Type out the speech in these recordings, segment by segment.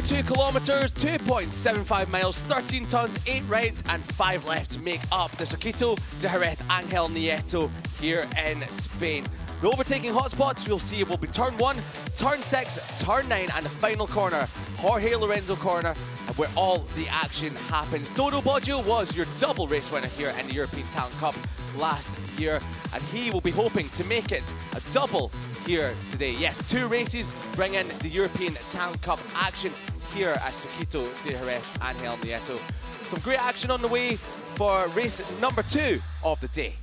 2 kilometers, 2.75 miles, 13 tons, 8 rights and 5 lefts make up the Circuito de Jerez Ángel Nieto here in Spain. The overtaking hotspots we'll see will be turn 1, turn 6, turn 9 and the final corner, Jorge Lorenzo corner, where all the action happens. Dodo Boggio was your double race winner here in the European Talent Cup last year, and he will be hoping to make it a double here today. Yes, 2 races bring in the European Talent Cup action here at Circuito de Jerez Ángel Nieto. Some great action on the way for race number 2 of the day.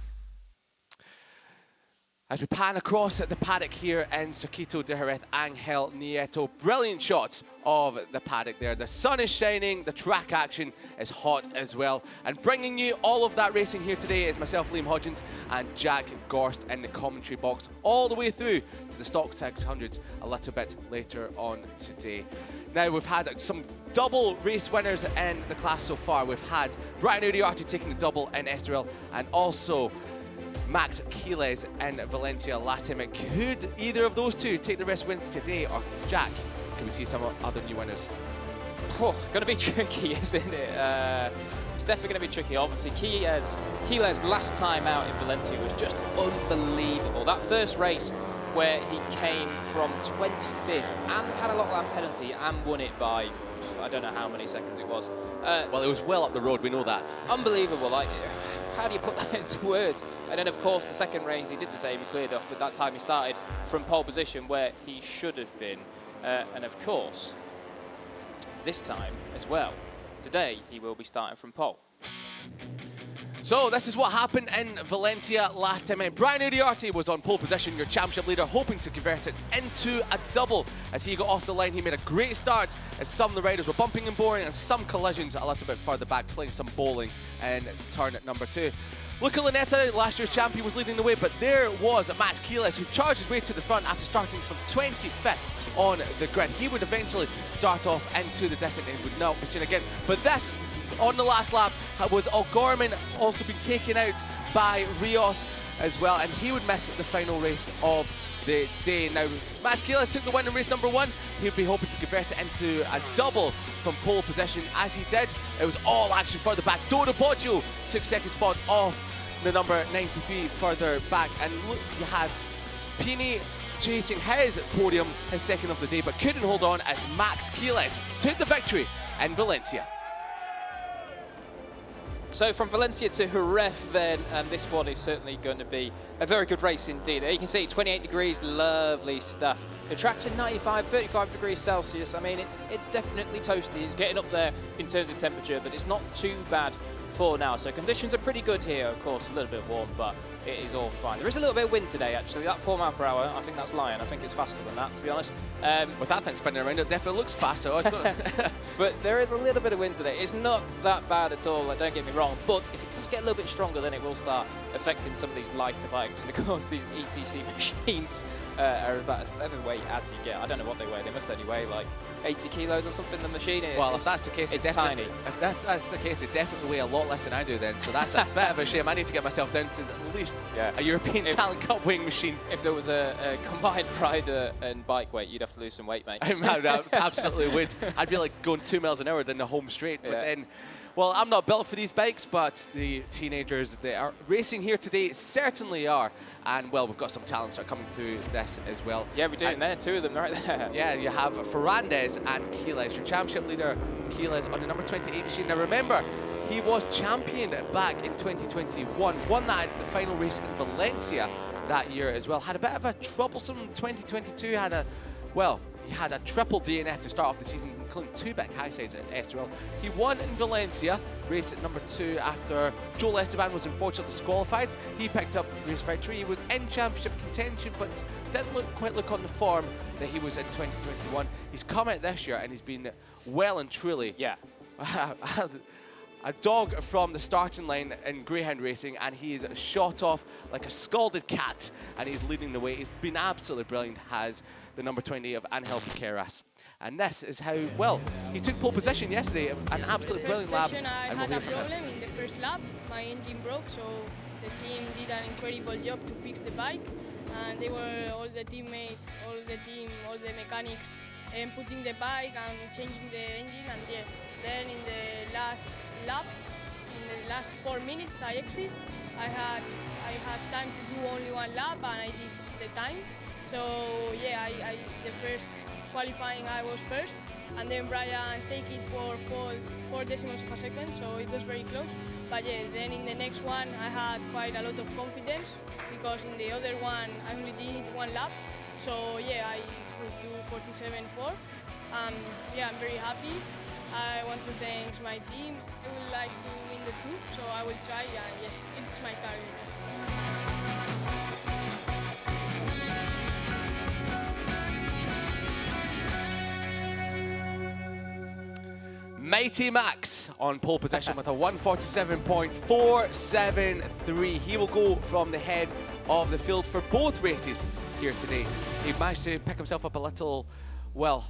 As we pan across the paddock here in Circuito de Jerez Ángel Nieto, brilliant shots of the paddock there. The sun is shining, the track action is hot as well. And bringing you all of that racing here today is myself, Liam Hodgins, and Jack Gorst in the commentary box, all the way through to the Stock 600s a little bit later on today. Now, we've had some double race winners in the class so far. We've had Brian Uriarte taking the double in Estoril, and also Max Quiles in Valencia last time. Could either of those two take the rest wins today, or Jack, can we see some other new winners? Oh, going to be tricky, isn't it? It's definitely going to be tricky. Obviously, Quiles last time out in Valencia was just unbelievable. That first race where he came from 25th and had a lot lap penalty and won it by, I don't know how many seconds it was. Well, it was well up the road, we know that. Unbelievable. Like, how do you put that into words? And then, of course, the second race, he did the same. He cleared off, but that time he started from pole position where he should have been. And, of course, this time as well, today, he will be starting from pole. So this is what happened in Valencia last time. Brian Uriarte was on pole position, your championship leader, hoping to convert it into a double. As he got off the line, he made a great start as some of the riders were bumping and boring, and some collisions a little bit further back, playing some bowling in turn number 2. Luca Lunetta, last year's champion, was leading the way, but there was Max Quiles, who charged his way to the front after starting from 25th on the grid. He would eventually dart off into the distance and would not be seen again. But this, on the last lap, was O'Gorman also been taken out by Rios as well, and he would miss the final race of the day. Now, Max Quiles took the win in race number 1. He'd be hoping to convert it into a double from pole position. As he did, it was all action further back. Dodo Boggio took second spot off the number 93 further back, and look, you had Pini chasing his podium, his second of the day, but couldn't hold on as Max Quiles took the victory in Valencia. So from Valencia to Jerez then, and this one is certainly going to be a very good race indeed. There you can see 28 degrees, lovely stuff. The track's at 95, 35 degrees Celsius. I mean, it's definitely toasty. It's getting up there in terms of temperature, but it's not too bad for now. So conditions are pretty good here, of course, a little bit warm, but it is all fine. There is a little bit of wind today, actually. That 4 miles per hour, I think that's lying. I think it's faster than that, to be honest. With that thing spinning around, it definitely looks faster. But there is a little bit of wind today. It's not that bad at all, don't get me wrong. But if it does get a little bit stronger, then it will start affecting some of these lighter bikes. And of course, these ETC machines are about a featherweight as you get. I don't know what they weigh. They must only weigh like 80 kilos or something, the machine. Well, if that's the case, it's tiny. If that's the case, they definitely weigh a lot less than I do then. So that's a bit of a shame. I need to get myself down to at least a European Talent Cup weighing machine. If there was a combined rider and bike weight, you'd have to lose some weight, mate. I absolutely would. I'd be like going 2 miles an hour down the home straight. But then, well, I'm not built for these bikes, but the teenagers that are racing here today certainly are. And, well, we've got some talents that are coming through this as well. Yeah, we do, and there, 2 of them right there. Yeah, you have Ferrandez and Quiles, your championship leader, Quiles, on the number 28 machine. Now, remember, he was champion back in 2021, won that at the final race in Valencia that year as well. Had a bit of a troublesome 2022, he had a triple DNF to start off the season, including 2 big high sides at Estoril. He won in Valencia, race at number 2 after Joel Esteban was unfortunately disqualified. He picked up race victory. He was in championship contention, but didn't quite look on the form that he was in 2021. He's come out this year and he's been well and truly a dog from the starting line in greyhound racing, and he's shot off like a scalded cat, and he's leading the way. He's been absolutely brilliant, has the number 20 of Angel Piqueras. And this is how, well, he took pole position yesterday, an absolutely brilliant lap. I had a problem in the first lap. My engine broke, so the team did an incredible job to fix the bike. And they were all the teammates, all the mechanics putting the bike and changing the engine, and yeah, then in the last lap, in the last 4 minutes I exit. I had time to do only one lap and I did the time. So yeah, the first qualifying I was first, and then Brian take it for 4 decimals of a second, so it was very close. But yeah, then in the next one I had quite a lot of confidence because in the other one I only did one lap. So yeah, I could do 47.4. Yeah, I'm very happy. I want to thank my team. I would like to win the two, so I will try, and yes, it's my car. Mighty Max on pole position with a 147.473. He will go from the head of the field for both races here today. He managed to pick himself up a little, well,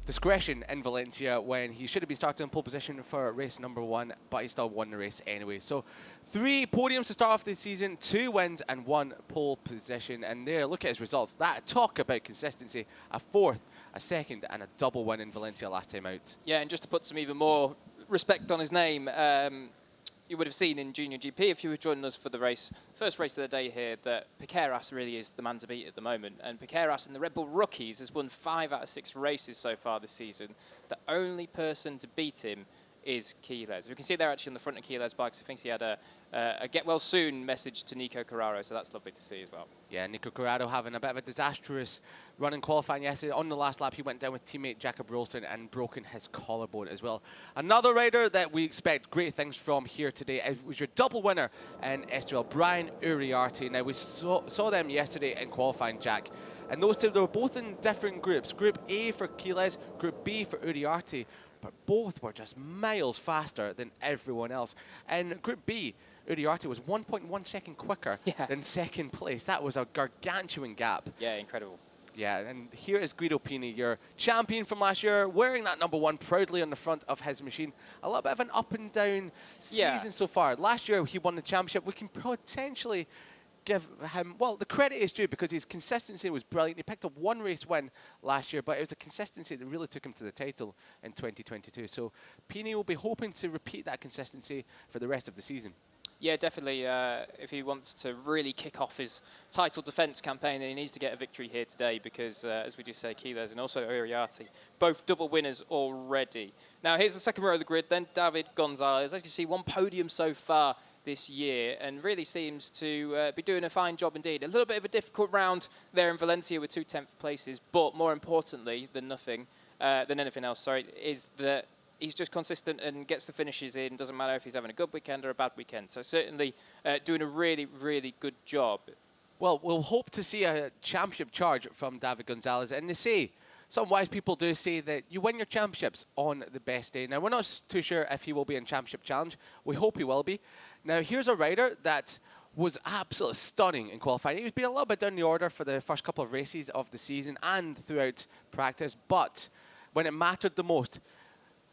discretion in Valencia when he should have been starting in pole position for race number 1, but he still won the race anyway. So 3 podiums to start off the season, 2 wins and 1 pole position. And there, look at his results. That talk about consistency, a 4th, a 2nd and a double win in Valencia last time out. Yeah, and just to put some even more respect on his name, you would have seen in JuniorGP, if you were joining us for the first race of the day here, that Piqueras really is the man to beat at the moment. And Piqueras in the Red Bull Rookies has won 5 out of 6 races so far this season. The only person to beat him is Jerez. We can see there actually on the front of Jerez's bike, so I think he had a get well soon message to Nico Carraro, so that's lovely to see as well. Yeah, Nico Carraro having a bit of a disastrous run in qualifying yesterday. On the last lap, he went down with teammate Jakob Rolston and broken his collarbone as well. Another rider that we expect great things from here today was your double winner in Estoril, Brian Uriarte. Now, we saw them yesterday in qualifying, Jack. And those two, they were both in different groups. Group A for Jerez, Group B for Uriarte. But both were just miles faster than everyone else. And Group B, Uriarte was 1.1 second quicker than second place. That was a gargantuan gap. Yeah, incredible. Yeah, and here is Guido Pini, your champion from last year, wearing that number 1 proudly on the front of his machine. A little bit of an up and down season so far. Last year he won the championship. We can potentially give him, well, the credit is due because his consistency was brilliant. He picked up 1 race win last year, but it was a consistency that really took him to the title in 2022. So Pini will be hoping to repeat that consistency for the rest of the season. Yeah, definitely. If he wants to really kick off his title defence campaign, then he needs to get a victory here today because, as we just say, Jerez and also Uriarte, both double winners already. Now, here's the second row of the grid, then David Gonzalez. As you can see, 1 podium so far this year and really seems to be doing a fine job indeed. A little bit of a difficult round there in Valencia with 2 10th places, but more importantly than anything else, is that he's just consistent and gets the finishes in. Doesn't matter if he's having a good weekend or a bad weekend. So certainly doing a really, really good job. Well, we'll hope to see a championship charge from David Gonzalez. And they say, some wise people do say that you win your championships on the best day. Now, we're not too sure if he will be in Championship Challenge. We hope he will be. Now, here's a rider that was absolutely stunning in qualifying. He was being a little bit down the order for the first couple of races of the season and throughout practice. But when it mattered the most,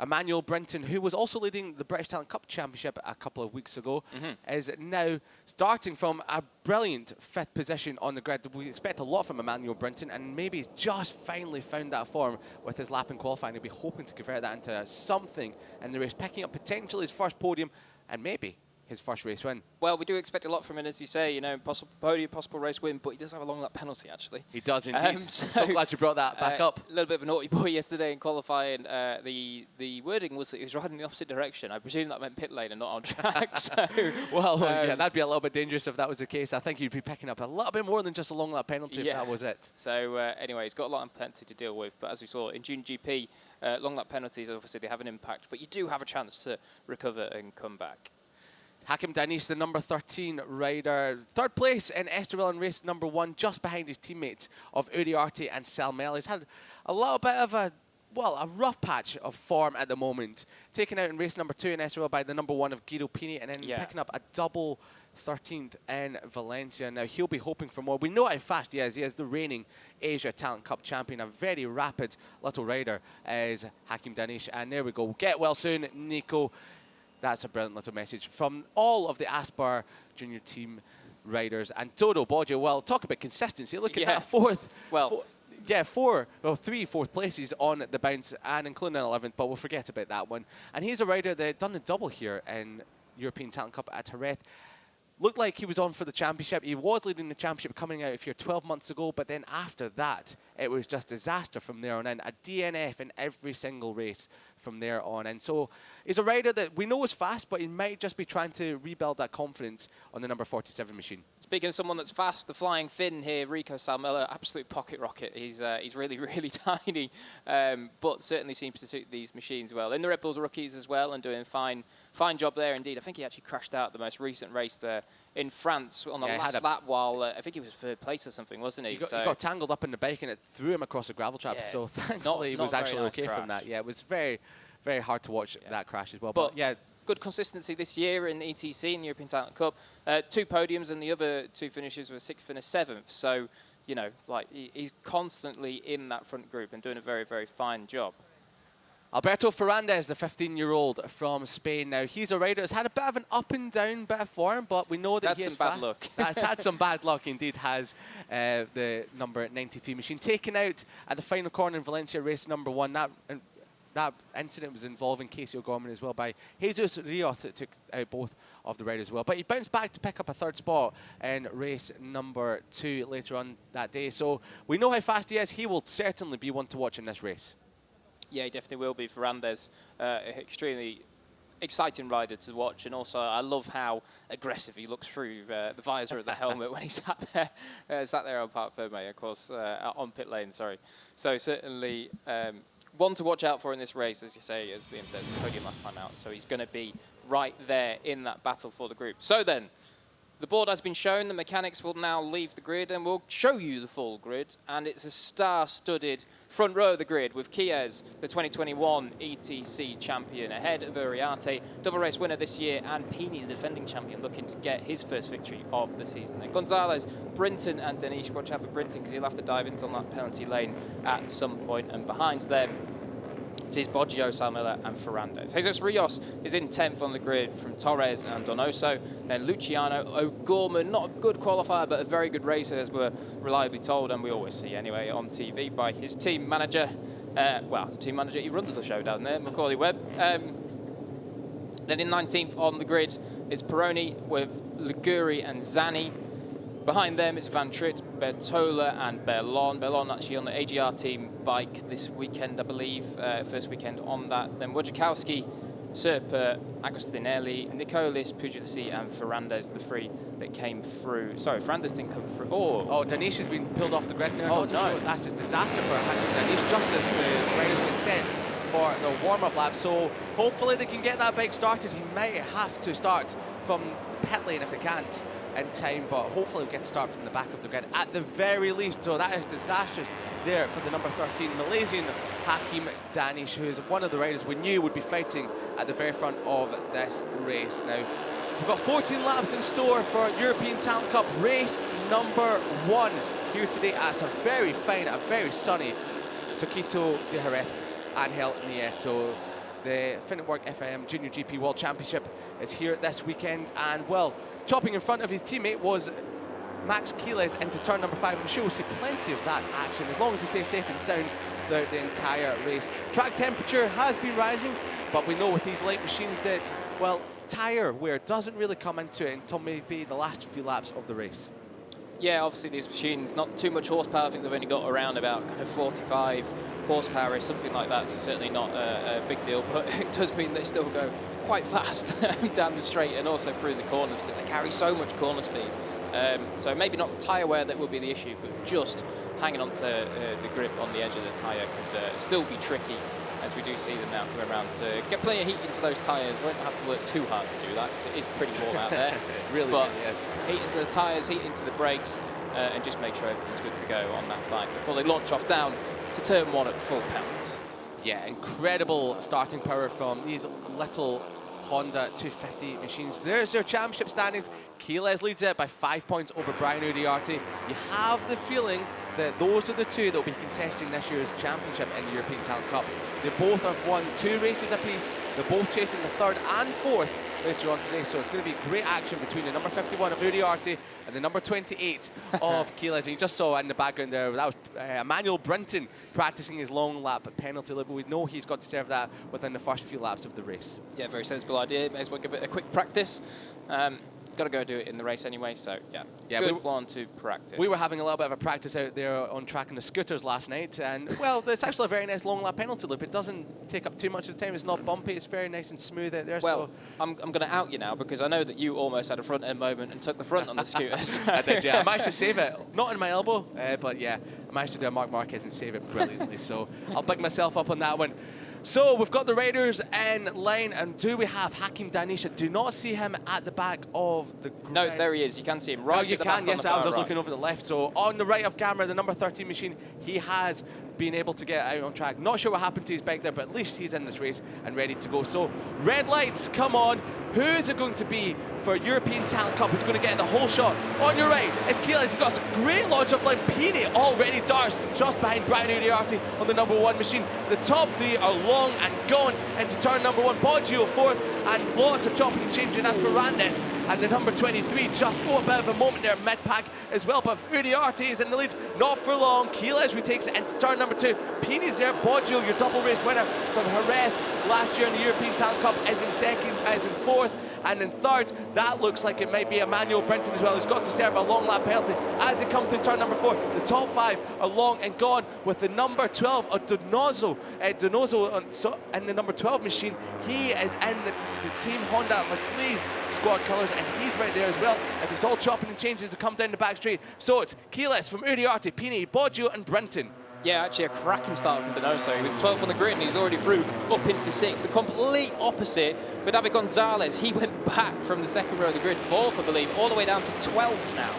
Emmanuel Brinton, who was also leading the British Talent Cup Championship a couple of weeks ago, is now starting from a brilliant 5th position on the grid. We expect a lot from Emmanuel Brinton, and maybe he's just finally found that form with his lap in qualifying. He'll be hoping to convert that into something in the race, picking up potentially his first podium and maybe his first race win. Well, we do expect a lot from him, as you say, you know, possible podium, possible race win, but he does have a long lap penalty, actually. He does indeed. So glad you brought that back up. A little bit of a naughty boy yesterday in qualifying. The wording was that he was riding in the opposite direction. I presume that meant pit lane and not on track. So, well, yeah, that'd be a little bit dangerous if that was the case. I think you'd be picking up a little bit more than just a long lap penalty if that was it. So anyway, he's got a lot of plenty to deal with. But as we saw in JuniorGP, long lap penalties, obviously they have an impact, but you do have a chance to recover and come back. Hakim Danish, the number 13 rider, 3rd place in Estoril in race number 1, just behind his teammates of Uriarte and Selmel. He's had a little bit of a rough patch of form at the moment. Taken out in race number 2 in Estoril by the number 1 of Guido Pini, and then picking up a double 13th in Valencia. Now, he'll be hoping for more. We know how fast he is. He is the reigning Asia Talent Cup champion. A very rapid little rider is Hakim Danish. And there we go. Get well soon, Nico. That's a brilliant little message from all of the Aspar junior team riders. And Dodo Boggio, well, talk about consistency. Look at that 4th. Well, Yeah, three fourth places on the bounce, and including an 11th, but we'll forget about that one. And he's a rider that done a double here in European Talent Cup at Jerez. Looked like he was on for the championship. He was leading the championship coming out of here 12 months ago, but then after that, it was just disaster from there on in. A DNF in every single race from there on in. So he's a rider that we know is fast, but he might just be trying to rebuild that confidence on the number 47 machine. Speaking of someone that's fast, the flying Finn here, Rico Salmela, absolute pocket rocket. He's really, really tiny, but certainly seems to suit these machines well. In the Red Bulls rookies as well, and doing fine job there indeed. I think he actually crashed out the most recent race there in France on the last lap while, I think he was third place or something, wasn't he? He got tangled up in the bike and it threw him across a gravel trap, so thankfully he was actually okay from that. Yeah, it was very, very hard to watch that crash as well. But yeah. Good consistency this year in ETC, in the European Talent Cup. 2 podiums, and the other 2 finishes were 6th and a 7th. So, you know, like he's constantly in that front group and doing a very, very fine job. Alberto Ferrandez, the 15-year-old from Spain. Now, he's a rider that's had a bit of an up and down bit of form, but we know that he has bad luck. That's had some bad luck, indeed, has the number 93 machine. Taken out at the final corner in Valencia, race number 1. That incident was involving Casey O'Gorman as well by Jesus Rios that took out both of the riders as well. But he bounced back to pick up a 3rd spot in race number 2 later on that day. So we know how fast he is. He will certainly be one to watch in this race. Yeah, he definitely will be. Ferrandez, extremely exciting rider to watch, and also I love how aggressive he looks through the visor of the helmet when he sat there on Parc Fermé, of course, on pit lane, sorry. So certainly one to watch out for in this race, as you say, as Liam said, the podium last time out. So he's going to be right there in that battle for the group. So then, the board has been shown. The mechanics will now leave the grid, and we'll show you the full grid. And it's a star-studded front row of the grid with Jerez, the 2021 ETC champion, ahead of Uriarte, double race winner this year, and Pini, the defending champion, looking to get his first victory of the season. Then Gonzalez, Brinton, and Danish. Watch out for Brinton because he'll have to dive into that penalty lane at some point. And behind them, it is Boggio, Salmela, and Ferrandez. Jesus Rios is in 10th on the grid from Torres and Donoso. Then Luciano O'Gorman, not a good qualifier, but a very good racer, as we're reliably told, and we always see anyway on TV by his team manager. Team manager, he runs the show down there, Macaulay Webb. Then in 19th on the grid, it's Peroni with Liguri and Zani. Behind them, it's Van Tritt, Bertola, and Berlon. Berlon actually on the AGR team bike this weekend, I believe. First weekend on that. Then Wojciechowski, Serpa, Agostinelli, Nicolis, Pugliese, and Ferrandez, the 3 that came through. Sorry, Ferrandez didn't come through. Oh, Danish has been pulled off the grid now. Oh, no. That's a disaster for Danish, just as the riders get set for the warm-up lap. So hopefully they can get that bike started. He might have to start from the pit lane if they can't in time, but hopefully we'll get to start from the back of the grid at the very least. So that is disastrous there for the number 13 Malaysian Hakim Danish, who is one of the riders we knew would be fighting at the very front of this race. Now, we've got 14 laps in store for European Talent Cup race number 1 here today at a very fine, a very sunny Circuito de Jerez, Angel Nieto. The Finetwork FIM JuniorGP World Championship is here this weekend, and well, chopping in front of his teammate was Max Quiles into turn number 5. I'm sure we'll see plenty of that action as long as he stays safe and sound throughout the entire race. Track temperature has been rising, but we know with these light machines that, well, tyre wear doesn't really come into it until maybe the last few laps of the race. Yeah, obviously these machines, not too much horsepower. I think they've only got around about kind of 45 horsepower or something like that, so certainly not a big deal, but it does mean they still go quite fast down the straight and also through the corners because they carry so much corner speed. So maybe not tyre wear that will be the issue, but just hanging on to the grip on the edge of the tyre could still be tricky, as we do see them now coming around to get plenty of heat into those tyres. Won't have to work too hard to do that because it is pretty warm out there. Really, yes. Heat into the tyres, heat into the brakes, and just make sure everything's good to go on that bike before they launch off down to turn 1 at full pound. Yeah, incredible starting power from these little Honda 250 machines. There's their championship standings. Quiles leads it by 5 points over Brian Uriarte. You have the feeling that those are the two that will be contesting this year's championship in the European Talent Cup. They both have won 2 races apiece. They're both chasing the 3rd and 4th later on today, so it's going to be great action between the number 51 of Uriarte and the number 28 of Jerez. You just saw in the background there, that was Emmanuel Brinton practicing his long lap penalty lap, but we know he's got to serve that within the first few laps of the race. Yeah, very sensible idea. May as well give it a quick practice. Got to go do it in the race anyway, so yeah, good one to practice. We were having a little bit of a practice out there on track on the scooters last night, and well, it's actually a very nice long lap penalty loop. It doesn't take up too much of the time. It's not bumpy. It's very nice and smooth out there. Well, so I'm going to out you now because I know that you almost had a front end moment and took the front on the scooters. I did, yeah. I managed to save it, not in my elbow, but yeah, I managed to do a Marc Marquez and save it brilliantly. So I'll pick myself up on that one. So we've got the riders in line, and do we have Hakim Danish? I do not see him at the back of the grid. No, there he is. You can see him right you at the can, back yes, on the I was far just right. looking over the left. So on the right of camera, the number 13 machine, he has been able to get out on track. Not sure what happened to his bike there, but at least he's in this race and ready to go. So red lights, come on. Who is it going to be for European Talent Cup? Who's going to get the whole shot? On your right, it's Jerez. He's got some great launch of line. Pini already darts just behind Brian Uriarte on the number 1 machine. The top 3 are long and gone into turn number 1. Boggio 4th, and lots of chopping and changing as for Randes. And the number 23 just a bit of a moment there mid-pack as well, but Uriarte is in the lead, not for long. Jerez retakes it into turn number 2. Pini's there. Boggio, your double race winner from Jerez last year in the European Talent Cup, is in second, is in 4th. And in 3rd, that looks like it might be Emmanuel Brinton as well, who's got to serve a long lap penalty as they come through turn number 4. The top 5 are long and gone, with the number 12 of Donoso in the number 12 machine. He is in the Team Honda McLeese squad colours, and he's right there as well, as it's all chopping and changing as they come down the back straight. So it's Jerez from Uriarte, Pini, Boggio and Brinton. Yeah, actually a cracking start from Donoso. He was 12th on the grid and he's already through up into 6th. The complete opposite for David Gonzalez. He went back from the 2nd row of the grid, 4th, I believe, all the way down to 12th now.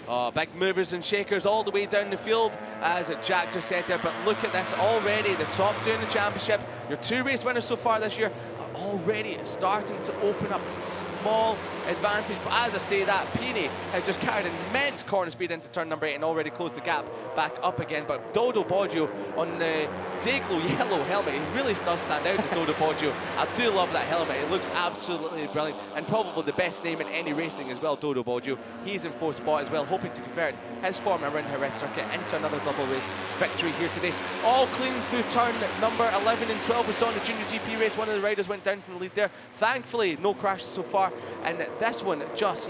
Oh, big movers and shakers all the way down the field, as Jack just said there. But look at this already, the top 2 in the championship. Your 2 race winners so far this year are already starting to open up a small advantage. But as I say that, Pini has just carried immense corner speed into turn number 8 and already closed the gap back up again. But Dodo Boggio on the Dayglow yellow helmet, he really does stand out as Dodo Boggio. I do love that helmet. It looks absolutely brilliant, and probably the best name in any racing as well, Dodo Boggio. He's in 4th spot as well, hoping to convert his form around Jerez circuit into another double race victory here today. All clean through turn number 11 and 12. We saw in the JuniorGP race, one of the riders went down from the lead there. Thankfully, no crashes so far. And this one just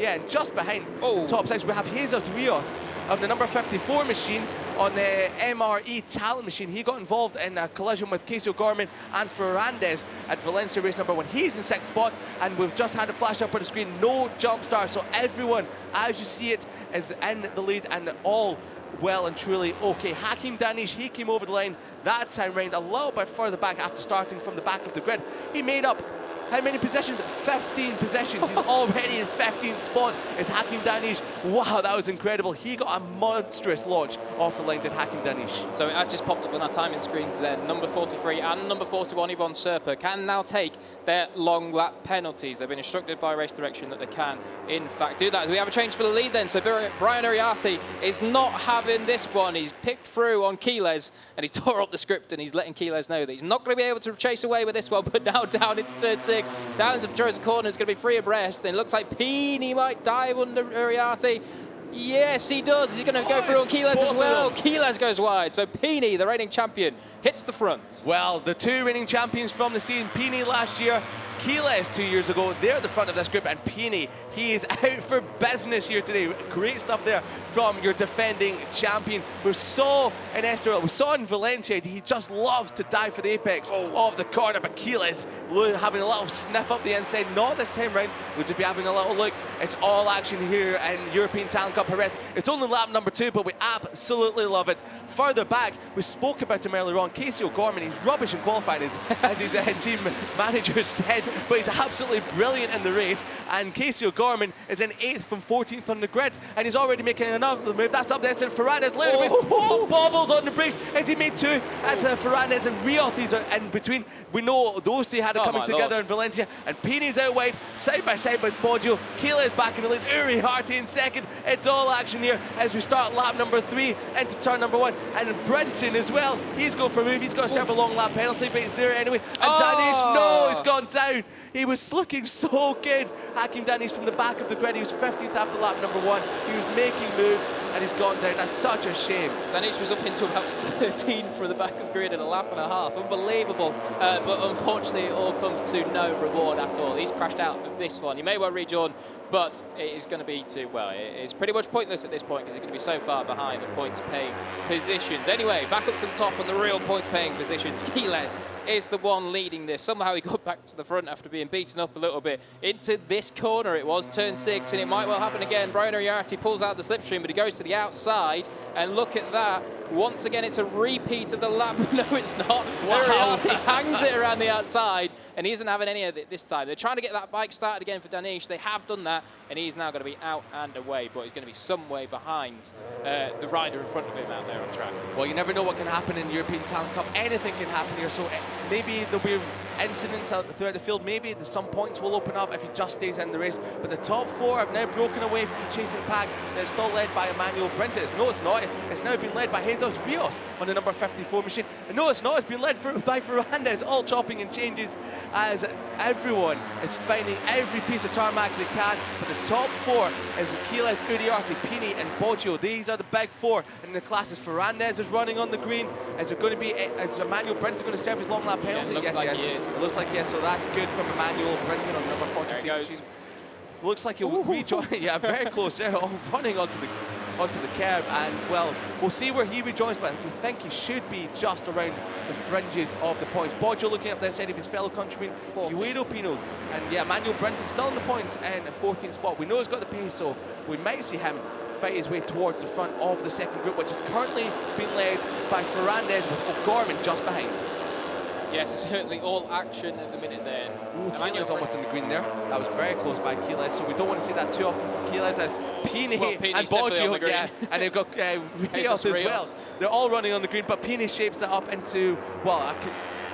behind the top 6, we have Jesus Rios of the number 54 machine on the MRE Talent machine. He got involved in a collision with Casey O'Gorman and Ferrandez at Valencia race number 1. He's in 6th spot, and we've just had a flash up on the screen, no jump start. So everyone, as you see it, is in the lead and all well and truly okay. Hakim Danish, he came over the line that time round a little bit further back after starting from the back of the grid. He made up how many positions? 15 positions. He's already in 15th spot. Is Hakim Danish. Wow, that was incredible. He got a monstrous launch off the line, did Hakim Danish. So it just popped up on our timing screens then. Number 43 and number 41, Yvonne Serpa, can now take their long lap penalties. They've been instructed by race direction that they can, in fact, do that. We have a change for the lead then. So Brian Uriarte is not having this one. He's picked through on Jerez, and he's tore up the script, and he's letting Jerez know that he's not going to be able to chase away with this one, but now down into turn 6. Down into the Jerez corner, it's going to be free abreast. Then it looks like Pini might dive under Uriarte. Yes, he does. He's going to go through on Jerez as well. Jerez goes wide. So Pini, the reigning champion, hits the front. Well, the 2 reigning champions from the scene, Pini last year, Jerez 2 years ago, they're the front of this group, and Pini, he is out for business here today. Great stuff there from your defending champion. We saw in Estoril, we saw in Valencia, he just loves to dive for the apex of the corner, but Jerez having a little sniff up the inside. Not this time round, we'll just be having a little look. It's all action here in European Talent Cup Jerez. It's only lap number 2, but we absolutely love it. Further back, we spoke about him earlier on, Casey O'Gorman. He's rubbish in qualifying, as his team manager said, but he's absolutely brilliant in the race. And Casey O'Gorman is in 8th from 14th on the grid, and he's already making a another move. That's up there. So Ferrandez later bobbles on the brakes as he made two. As Ferrandez and Rioth, these are in between. We know those two had it coming together in Valencia. And Pini's out wide, side by side with Boggio. Keela is back in the lead. Uriarte in second. It's all action here as we start lap number 3 into turn number 1. And Brenton as well. He's going for a move. He's got to serve a long lap penalty, but he's there anyway. And Danish, no, he's gone down. He was looking so good. Hakim Danish from the back of the grid. He was 15th after lap number 1. He was making moves and he's gone down. That's such a shame. Danish was up into about 13 from the back of the grid in a lap and a half. Unbelievable. But unfortunately, it all comes to no reward at all. He's crashed out of this one. He may well rejoin, but it is going to be it's pretty much pointless at this point because he's going to be so far behind the points-paying positions. Anyway, back up to the top on the real points-paying positions. Keyless is the one leading this. Somehow he got back to the front after being beaten up a little bit. Into this corner it was, turn 6, and it might well happen again. Brian Uriarte pulls out the slipstream, but he goes to the outside, and look at that. Once again, it's a repeat of the lap. No, it's not. Wow. Uriarte hangs it around the outside, and he isn't having any of it this time. They're trying to get that bike started again for Danish. They have done that, and he's now going to be out and away, but he's going to be some way behind the rider in front of him out there on track. Well, you never know what can happen in the European Talent Cup. Anything can happen here, so maybe there'll be incidents throughout the field. Maybe some points will open up if he just stays in the race. But the top 4 have now broken away from the chasing pack. They're still led by Emmanuel Brenton. No, it's not. It's now been led by Jesus Rios on the number 54 machine. And no, it's not. It's been led by Ferrandez, all chopping and changes as everyone is finding every piece of tarmac they can. But the top 4 is Aquiles, Uriarte, Pini and Boggio. These are the big 4 in the classes. Ferrandez is running on the green. Is Emmanuel Brenton going to serve his long lap penalty? Yes, like he is. It looks like yes, so that's good from Emmanuel Brenton on number 43. There he goes. Looks like he'll rejoin. Yeah, very close there, running onto the curb, and well, we'll see where he rejoins, but we think he should be just around the fringes of the points. Boggio looking up there, side of his fellow countryman, Guido Pino, and yeah, Emmanuel Brenton still in the points in a 14th spot. We know he's got the pace, so we might see him fight his way towards the front of the second group, which is currently being led by Ferrandez with O'Gorman just behind. Yes, it's certainly all action at the minute there. Keela's almost in the green there. That was very close by Keela, so we don't want to see that too often from Keela, as Pini and Boggio, and they've got Rios as well. They're all running on the green, but Pini shapes that up into, well,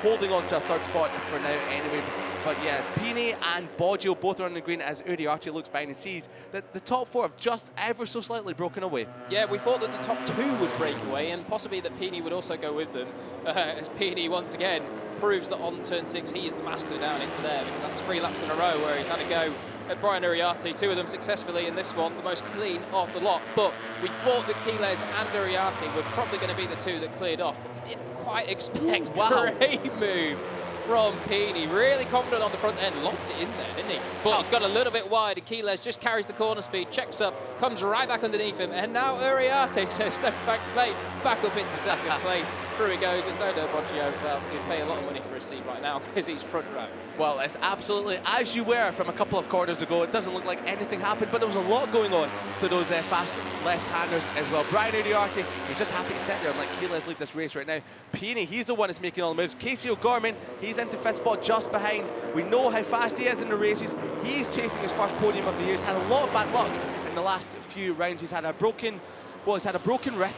holding on to a 3rd spot for now anyway. But yeah, Pini and Boggio both are on the green as Uriarte looks behind and sees that the top 4 have just ever so slightly broken away. Yeah, we thought that the top 2 would break away, and possibly that Pini would also go with them, as Pini once again proves that on turn 6 he is the master down into there, because that's 3 laps in a row where he's had a go at Brian Uriarte, 2 of them successfully in this one, the most clean of the lot. But we thought that Keyless and Uriarte were probably going to be the 2 that cleared off, but we didn't quite expect. Wow. Great move from Pini, really confident on the front end, locked it in there, didn't he? But it's got a little bit wide. Keyless just carries the corner speed, checks up, comes right back underneath him, and now Uriarte says, no thanks mate, back up into second place. Through he goes, and Dodo Boggio, well, he'll pay a lot of money for a seat right now because he's front row. Well, it's absolutely as you were from a couple of corners ago. It doesn't look like anything happened, but there was a lot going on for those fast left-handers as well. Brian Uriarte, he's just happy to sit there and let Keyless lead this race right now. Pini, he's the one that's making all the moves. Casey O'Gorman, he's into 5th spot just behind. We know how fast he is in the races. He's chasing his first podium of the year. He's had a lot of bad luck in the last few rounds. He's had a broken wrist,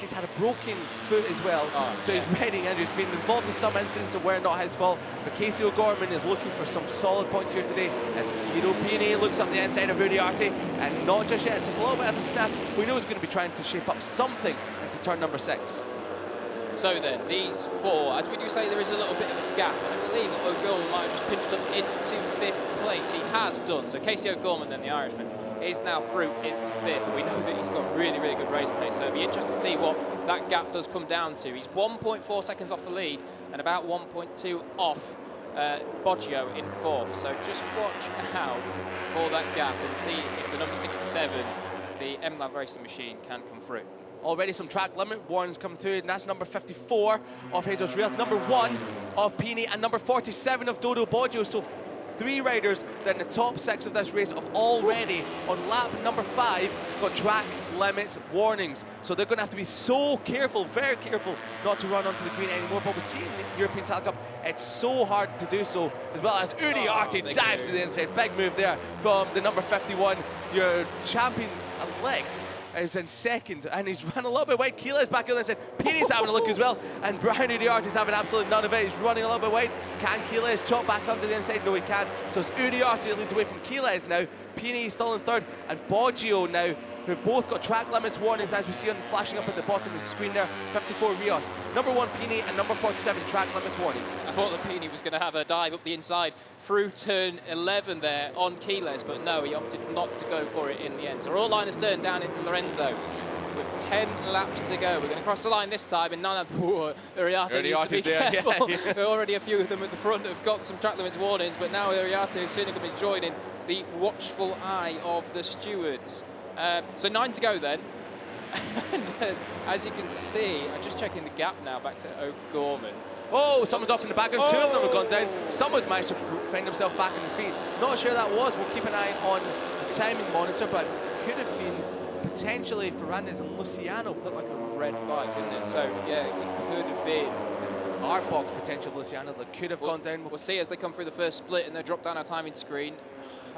he's had a broken foot as well. So he's ready, and he's been involved in some incidents that were not his fault. But Casey O'Gorman is looking for some solid points here today as Guido Pini looks up the inside of Uriarte, and not just yet, just a little bit of a sniff. We know he's going to be trying to shape up something into turn number 6. So then, these 4, as we do say, there is a little bit of a gap. I believe that O'Gorman might have just pinched up into 5th place. He has done. So Casey O'Gorman, then the Irishman, is now through into 5th, and we know that he's got really, really good race pace, so it'll be interesting to see what that gap does come down to. He's 1.4 seconds off the lead and about 1.2 off Boggio in 4th, so just watch out for that gap and see if the number 67, the MLAV racing machine, can come through. Already some track limit warnings coming through, and that's number 54 of Jesus Rios, number 1 of Pini, and number 47 of Dodo Boggio. So 3 riders that in the top 6 of this race have already, on lap number 5, got track limits warnings. So they're going to have to be so careful, very careful, not to run onto the green anymore. But we see in the European Talent Cup, it's so hard to do so, as well as Uriarte dives to the inside. Big move there from the number 51, your champion-elect. is in second, and he's run a little bit wide. Keela's back on the inside. Pini's having a look as well, and Brian Uriarte's having absolutely none of it. He's running a little bit wide. Can Keela chop back onto the inside? No, he can't. So it's Uriarte that leads away from Keela now. Pini still in third, and Boggio now, who've both got track limits warnings, as we see on flashing up at the bottom of the screen there. 54 Rios, number 1 Pini, and number 47 track limits warning. I thought that Pini was going to have a dive up the inside through turn 11 there on Keyless, but no, he opted not to go for it in the end. So all liners turned down into Lorenzo with 10 laps to go. We're going to cross the line this time, and Uriarte needs to be careful. Yeah. There are already a few of them at the front have got some track limits warnings, but now Uriarte is soon going to be joining the watchful eye of the stewards. So 9 to go then. And then, as you can see, I'm just checking the gap now back to O'Gorman. Oh, someone's off in the background. Two of them have gone down. Someone's managed to find himself back on the feet. Not sure that was. We'll keep an eye on the timing monitor, but could have been potentially Ferrandis and Luciano. Looked like a red bike, didn't it? So, yeah, it could have been. Art box potential of Luciano that could have gone down. We'll see as they come through the first split and they drop down our timing screen.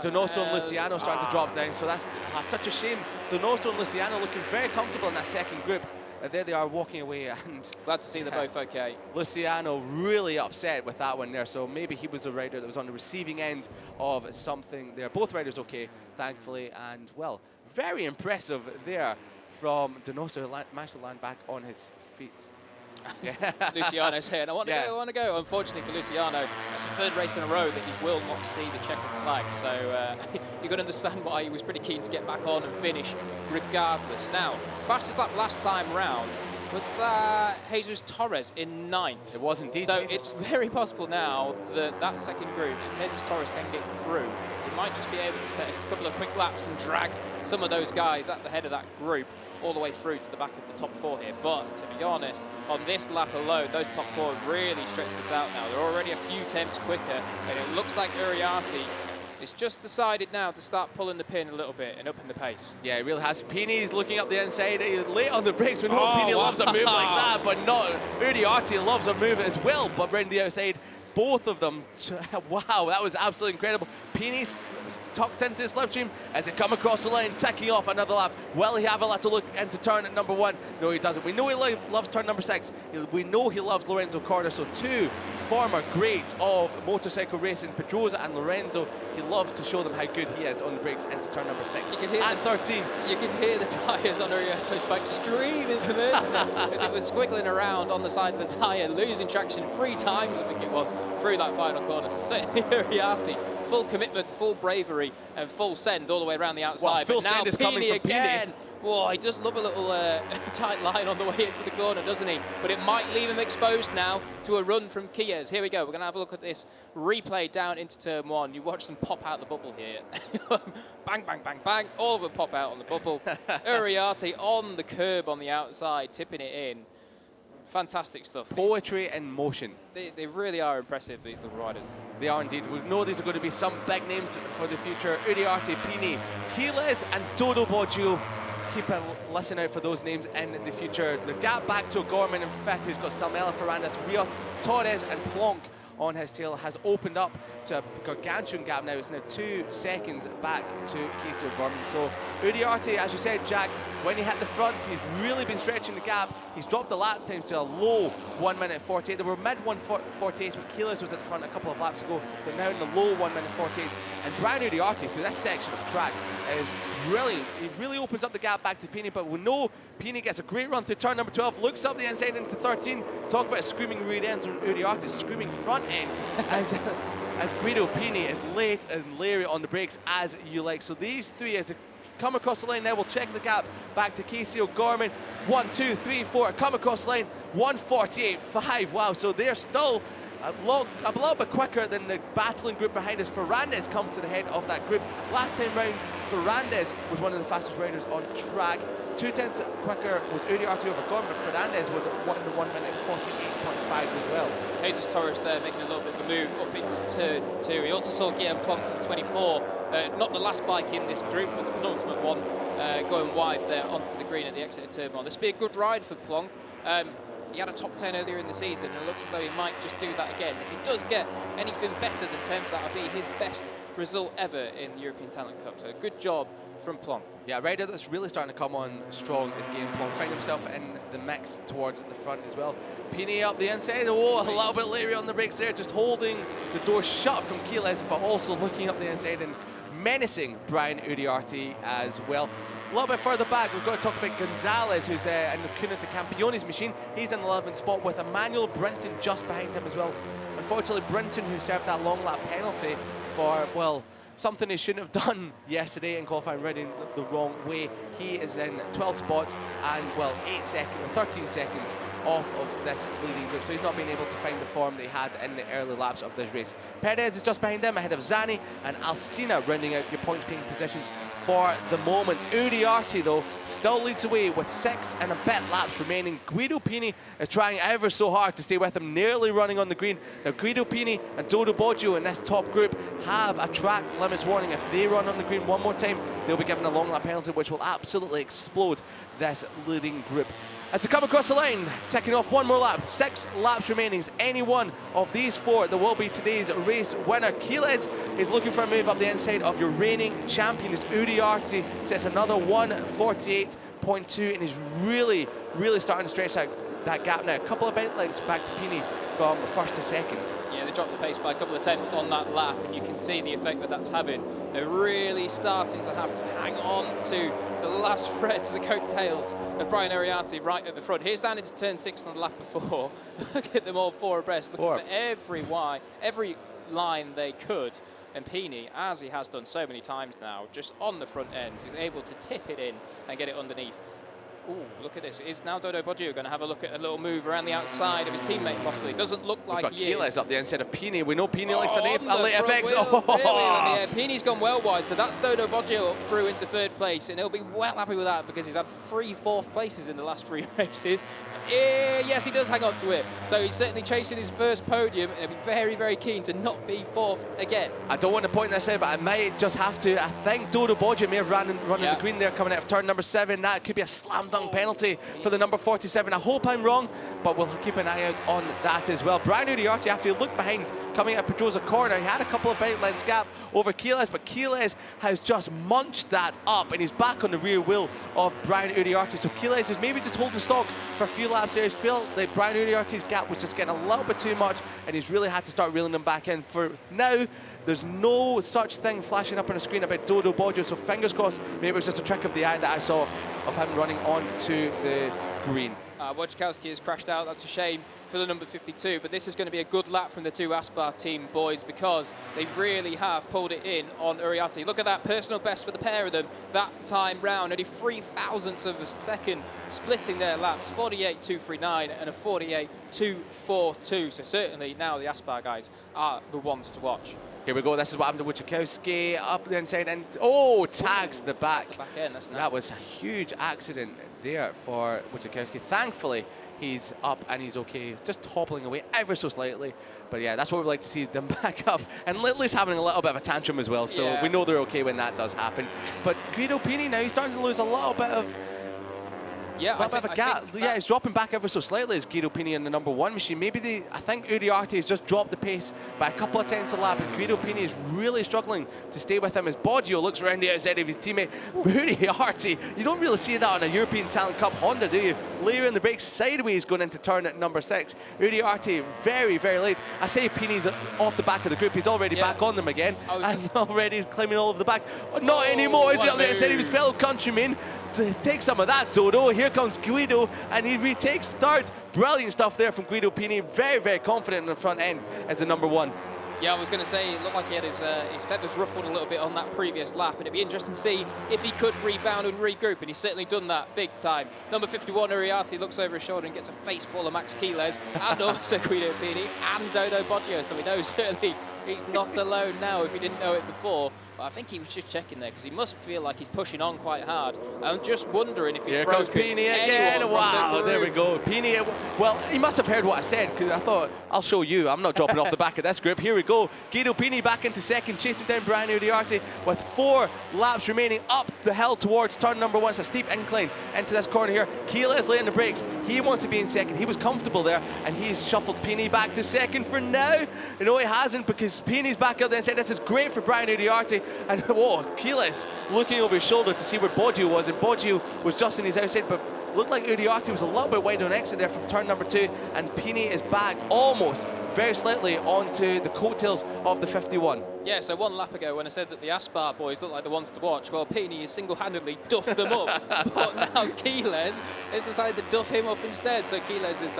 Donoso and Luciano starting to drop down, so that's such a shame. Donoso and Luciano looking very comfortable in that second group. There they are walking away, and glad to see they're both okay. Luciano really upset with that one there, so maybe he was the rider that was on the receiving end of something there. Both riders okay, thankfully, and well, very impressive there from Donoso, who managed to land back on his feet. Yeah. Luciano saying, I want to go, I want to go. Unfortunately for Luciano, it's the third race in a row that he will not see the checkered flag. So you can understand why he was pretty keen to get back on and finish regardless. Now, fastest lap last time round was that Jesus Torres in 9th. It was indeed. So it's very possible now that that second group, if Jesus Torres can get through, he might just be able to set a couple of quick laps and drag some of those guys at the head of that group all the way through to the back of the top 4 here. But to be honest, on this lap alone, those top 4 have really stretched this out now. They're already a few tenths quicker, and it looks like Uriarte is just decided now to start pulling the pin a little bit and upping the pace. Yeah, he really has. Pini's looking up the inside. He's late on the brakes. We know Pini loves a move like that, but not Uriarte loves a move as well, but round the outside. Both of them, wow, that was absolutely incredible. Pini's tucked into his slipstream as he come across the line, ticking off another lap. Will he have a lot to look into turn at number 1? No, he doesn't. We know he loves turn number 6. We know he loves Lorenzo Corner, so two former greats of motorcycle racing, Pedrosa and Lorenzo. He loves to show them how good he is on the brakes into turn number 6. You can hear and 13. You can hear the tyres on Uriarte's bike screaming for this as it was squiggling around on the side of the tyre, losing traction 3 times, I think it was, through that final corner. So certainly Uriarte, full commitment, full bravery, and full send all the way around the outside. Well, full but now send is coming from again. Pini. Whoa, he does love a little tight line on the way into the corner, doesn't he? But it might leave him exposed now to a run from Kies. Here we go. We're going to have a look at this replay down into turn 1. You watch them pop out the bubble here. Bang, bang, bang, bang. All of them pop out on the bubble. Uriarte on the curb on the outside, tipping it in. Fantastic stuff. Poetry in motion. They really are impressive, these little riders. They are indeed. We know these are going to be some big names for the future. Uriarte, Pini, Keyless, and Dodo Boggio. Keep a listen out for those names in the future. The gap back to O'Gorman in 5th, who's got Salmela, Ferrandis, Rio, Torres, and Plonk on his tail, has opened up to a gargantuan gap now. It's now 2 seconds back to Casey O'Gorman. So Uriarte, as you said, Jack, when he hit the front, he's really been stretching the gap. He's dropped the lap times to a low 1 minute 48. They were mid 1:48 when Keyless was at the front a couple of laps ago. They're now in the low 1 minute 48. And Brian Uriarte, through this section of track, is brilliant. He really opens up the gap back to Pini, but we know Pini gets a great run through turn number 12, looks up the inside into 13. Talk about a screaming rear ends on Uriarte's screaming front end as Guido Pini is late and leery on the brakes as you like. So these 3, as they come across the line now, we'll check the gap back to Casey O'Gorman. 1, 2, 3, 4, come across the line, 1:48.5. Wow, so they're still a little bit quicker than the battling group behind us. Ferrandis comes to the head of that group. Last time round, Ferrandis was one of the fastest riders on track. 2 tenths quicker was Uriarte over Gorman, but Ferrandis was at 1 minute 48.5 as well. Jesus Torres there making a little bit of a move up into turn 2. He also saw Guillaume Plonk in 24, not the last bike in this group, but the penultimate one, going wide there onto the green at the exit of turn 1. This will be a good ride for Plonk. He had a top 10 earlier in the season, and it looks as though he might just do that again. If he does get anything better than 10th, that'll be his best result ever in the European Talent Cup. So good job from Plonk. Yeah, a rider that's really starting to come on strong this game. Plonk finding himself in the mix towards the front as well. Pini up the inside. Oh, a little bit leery on the brakes there, just holding the door shut from Jerez, but also looking up the inside and menacing Brian Uriarte as well. A little bit further back, we've got to talk about Gonzalez, who's in the Cuna de Campeones machine. He's in the 11th spot with Emmanuel Brinton just behind him as well. Unfortunately, Brinton, who served that long lap penalty for, well, something he shouldn't have done yesterday in qualifying, riding the wrong way. He is in 12th spot and, well, 13 seconds off of this leading group. So he's not been able to find the form that he had in the early laps of this race. Perez is just behind him, ahead of Zani and Alcina, rounding out your points-paying positions for the moment. Uriarte, though, still leads away with 6 and a bit laps remaining. Guido Pini is trying ever so hard to stay with him, nearly running on the green. Now, Guido Pini and Dodo Boggio in this top group have a track limits warning. If they run on the green one more time, they'll be given a long lap penalty, which will absolutely explode this leading group. As they come across the line, ticking off one more lap, 6 laps remaining. Any one of these 4 that will be today's race winner. Jerez is looking for a move up the inside of your reigning champion. Uriarte sets another 1:48.2 and he's really, really starting to stretch that gap now. A couple of bit lengths back to Pini from first to second. Yeah, they dropped the pace by a couple of tenths on that lap, and you can see the effect that that's having. They're really starting to have to hang on to the last thread to the coattails of Brian Uriarte right at the front. Here's down into turn 6 on the lap before. Look at them all 4 abreast, looking for every line they could. And Pini, as he has done so many times now, just on the front end, is able to tip it in and get it underneath. Ooh, look at this. Is now Dodo Boggio going to have a look at a little move around the outside of his teammate, possibly? Doesn't look like he is. We've got Jerez up the inside of Pini. We know Pini likes a late apex. Really, yeah, Pini's gone well wide, so that's Dodo Boggio through into 3rd place, and he'll be well happy with that because he's had 3 4th places in the last 3 races. Yes, he does hang on to it. So he's certainly chasing his first podium, and he'll be very, very keen to not be 4th again. I don't want to point this out, but I might just have to. I think Dodo Boggio may have running the green there coming out of turn number 7. That could be a slam dunk penalty for the number 47. I hope I'm wrong, but we'll keep an eye out on that as well. Brian Uriarte, after he looked behind coming out of Pedrosa corner, he had a couple of bike lengths gap over Jerez, but Jerez has just munched that up and he's back on the rear wheel of Brian Uriarte. So Jerez is maybe just holding stock for a few laps there. He's felt that Brian Uriarte's gap was just getting a little bit too much and he's really had to start reeling them back in. For now, there's no such thing flashing up on the screen about Dodo Boggio, so fingers crossed, maybe it was just a trick of the eye that I saw of him running onto the green. Wojciechowski has crashed out. That's a shame for the number 52, but this is going to be a good lap from the 2 Aspar team boys because they really have pulled it in on Uriarte. Look at that personal best for the pair of them that time round, only 0.03 of a second splitting their laps, 48.239 and a 48.242. So certainly now the Aspar guys are the ones to watch. Here we go, this is what happened to Wojciechowski up the inside and tags the back. The back end, that's nice. That was a huge accident there for Wojciechowski. Thankfully, he's up and he's okay, just toppling away ever so slightly. But yeah, that's what we'd like to see them back up and at least having a little bit of a tantrum as well. So we know they're okay when that does happen. But Guido Pini now, he's starting to lose a little bit of a gap. Yeah, he's dropping back ever so slightly as Guido Pini in the number 1 machine. Maybe I think Uriarte has just dropped the pace by a couple of tenths a lap, and Guido Pini is really struggling to stay with him as Boggio looks around the outside of his teammate. Uriarte, you don't really see that on a European Talent Cup Honda, do you? Layering the brakes sideways going into turn at number 6. Uriarte very, very late. I say Pini's off the back of the group. He's already back on them again, and already he's climbing all over the back. Not anymore. He's on the outside of his fellow countryman. To take some of that, Dodo. Here comes Guido, and he retakes 3rd. Brilliant stuff there from Guido Pini. Very, very confident in the front end as the number 1. Yeah, I was going to say, it looked like he had his feathers ruffled a little bit on that previous lap, and it'd be interesting to see if he could rebound and regroup, and he's certainly done that big time. Number 51, Uriarte, looks over his shoulder and gets a face full of Max Jerez, and also Guido Pini, and Dodo Boggio, so we know certainly he's not alone now if he didn't know it before. But I think he was just checking there because he must feel like he's pushing on quite hard. I'm just wondering if he Here comes Pini again. Wow, there we go. Pini, well, he must have heard what I said because I thought, I'll show you. I'm not dropping off the back of this group. Here we go. Guido Pini back into 2nd, chasing down Brian Uriarte with 4 laps remaining up the hill towards turn number 1. It's a steep incline into this corner here. Jerez laying the brakes. He wants to be in 2nd. He was comfortable there, and he's shuffled Pini back to 2nd for now. No, he hasn't, because as Pini's back out the inside. This is great for Brian Uriarte. And whoa, Keyless looking over his shoulder to see where Boggio was, and Boggio was just in his outside, but looked like Uriarte was a little bit wide on exit there from turn number 2, and Pini is back almost, very slightly, onto the coattails of the 51. Yeah, so one lap ago when I said that the Aspar boys look like the ones to watch, well, Pini has single-handedly duffed them up. But now Keyless has decided to duff him up instead. So Keyless is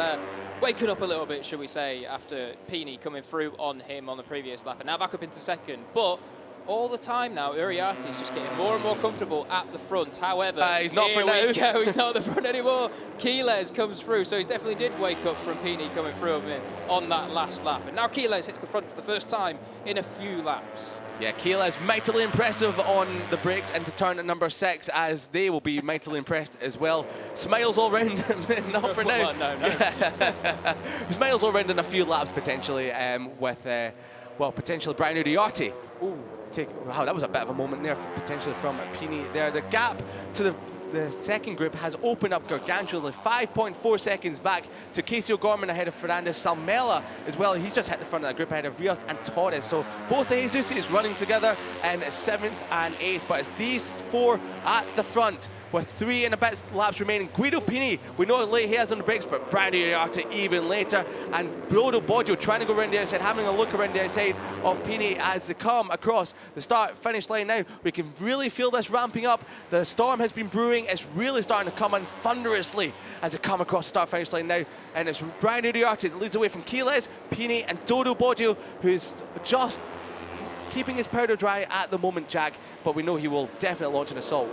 waking up a little bit, shall we say, after Pini coming through on him on the previous lap. And now back up into second. But all the time now, Uriarte is just getting more and more comfortable at the front. However, he's not for now. He's not at the front anymore. Keyless comes through, so he definitely did wake up from Pini coming through on that last lap. And now Keyless hits the front for the first time in a few laps. Yeah, Keyless mightily impressive on the brakes into turn number 6, as they will be mightily impressed as well. Smiles all round, not for now. No. Smiles all round in a few laps potentially with, well, potentially Brian Uriarte. Wow, that was a bit of a moment there, potentially from Pini there. The gap to the second group has opened up gargantuously, 5.4 seconds back to Casey O'Gorman ahead of Fernandez. Salmela as well, he's just hit the front of that group ahead of Rios and Torres. So both the Jesus running together in 7th and 8th, but it's these 4 at the front with 3 and a bit laps remaining. Guido Pini, we know how late he is on the brakes, but Brian Uriarte even later. And Dodo Boggio trying to go around the outside, having a look around the outside of Pini as they come across the start-finish line now. We can really feel this ramping up. The storm has been brewing. It's really starting to come in thunderously as they come across the start-finish line now. And it's Brian Uriarte that leads away from Keyless, Pini and Dodo Boggio, who's just keeping his powder dry at the moment, Jack, but we know he will definitely launch an assault.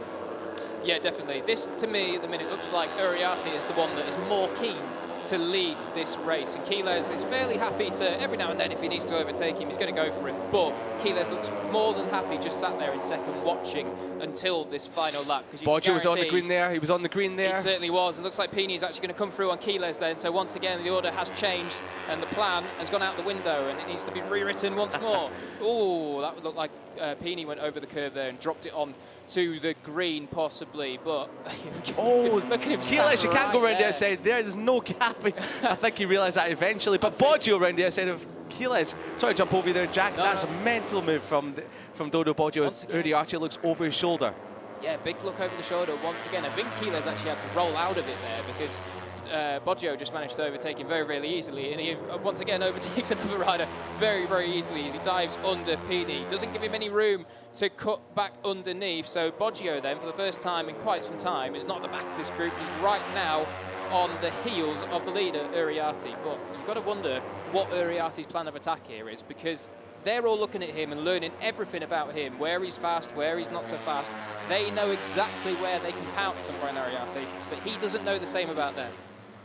Yeah, definitely. This, to me, at the minute, looks like Uriarte is the one that is more keen to lead this race. And Keyless is fairly happy to, every now and then, if he needs to overtake him, he's going to go for it. But Keyless looks more than happy just sat there in second watching until this final lap. Boggio was on the green there. He was on the green there. He certainly was. It looks like Pini is actually going to come through on Keyless then. So once again, the order has changed and the plan has gone out the window and it needs to be rewritten once more. Oh, that would look like Pini went over the curve there and dropped it on to the green possibly, but oh, look at him. Keyless, you can't go around there. the outside there. There's no gap. I think he realised that eventually. But Boggio around the outside of Keyless. Sorry to jump over there, Jack. No, That's a mental move from Dodo Boggio as Uriarte looks over his shoulder. Yeah, big look over the shoulder once again. I think Keyless actually had to roll out of it there because Boggio just managed to overtake him very, very easily, and he once again overtakes another rider very, very easily as he dives under Pini. Doesn't give him any room to cut back underneath, so Boggio then, for the first time in quite some time, is not at the back of this group. He's right now on the heels of the leader, Uriarte. But you've got to wonder what Uriarte's plan of attack here is, because they're all looking at him and learning everything about him, where he's fast, where he's not so fast. They know exactly where they can pounce on Brian Uriarte, but he doesn't know the same about them.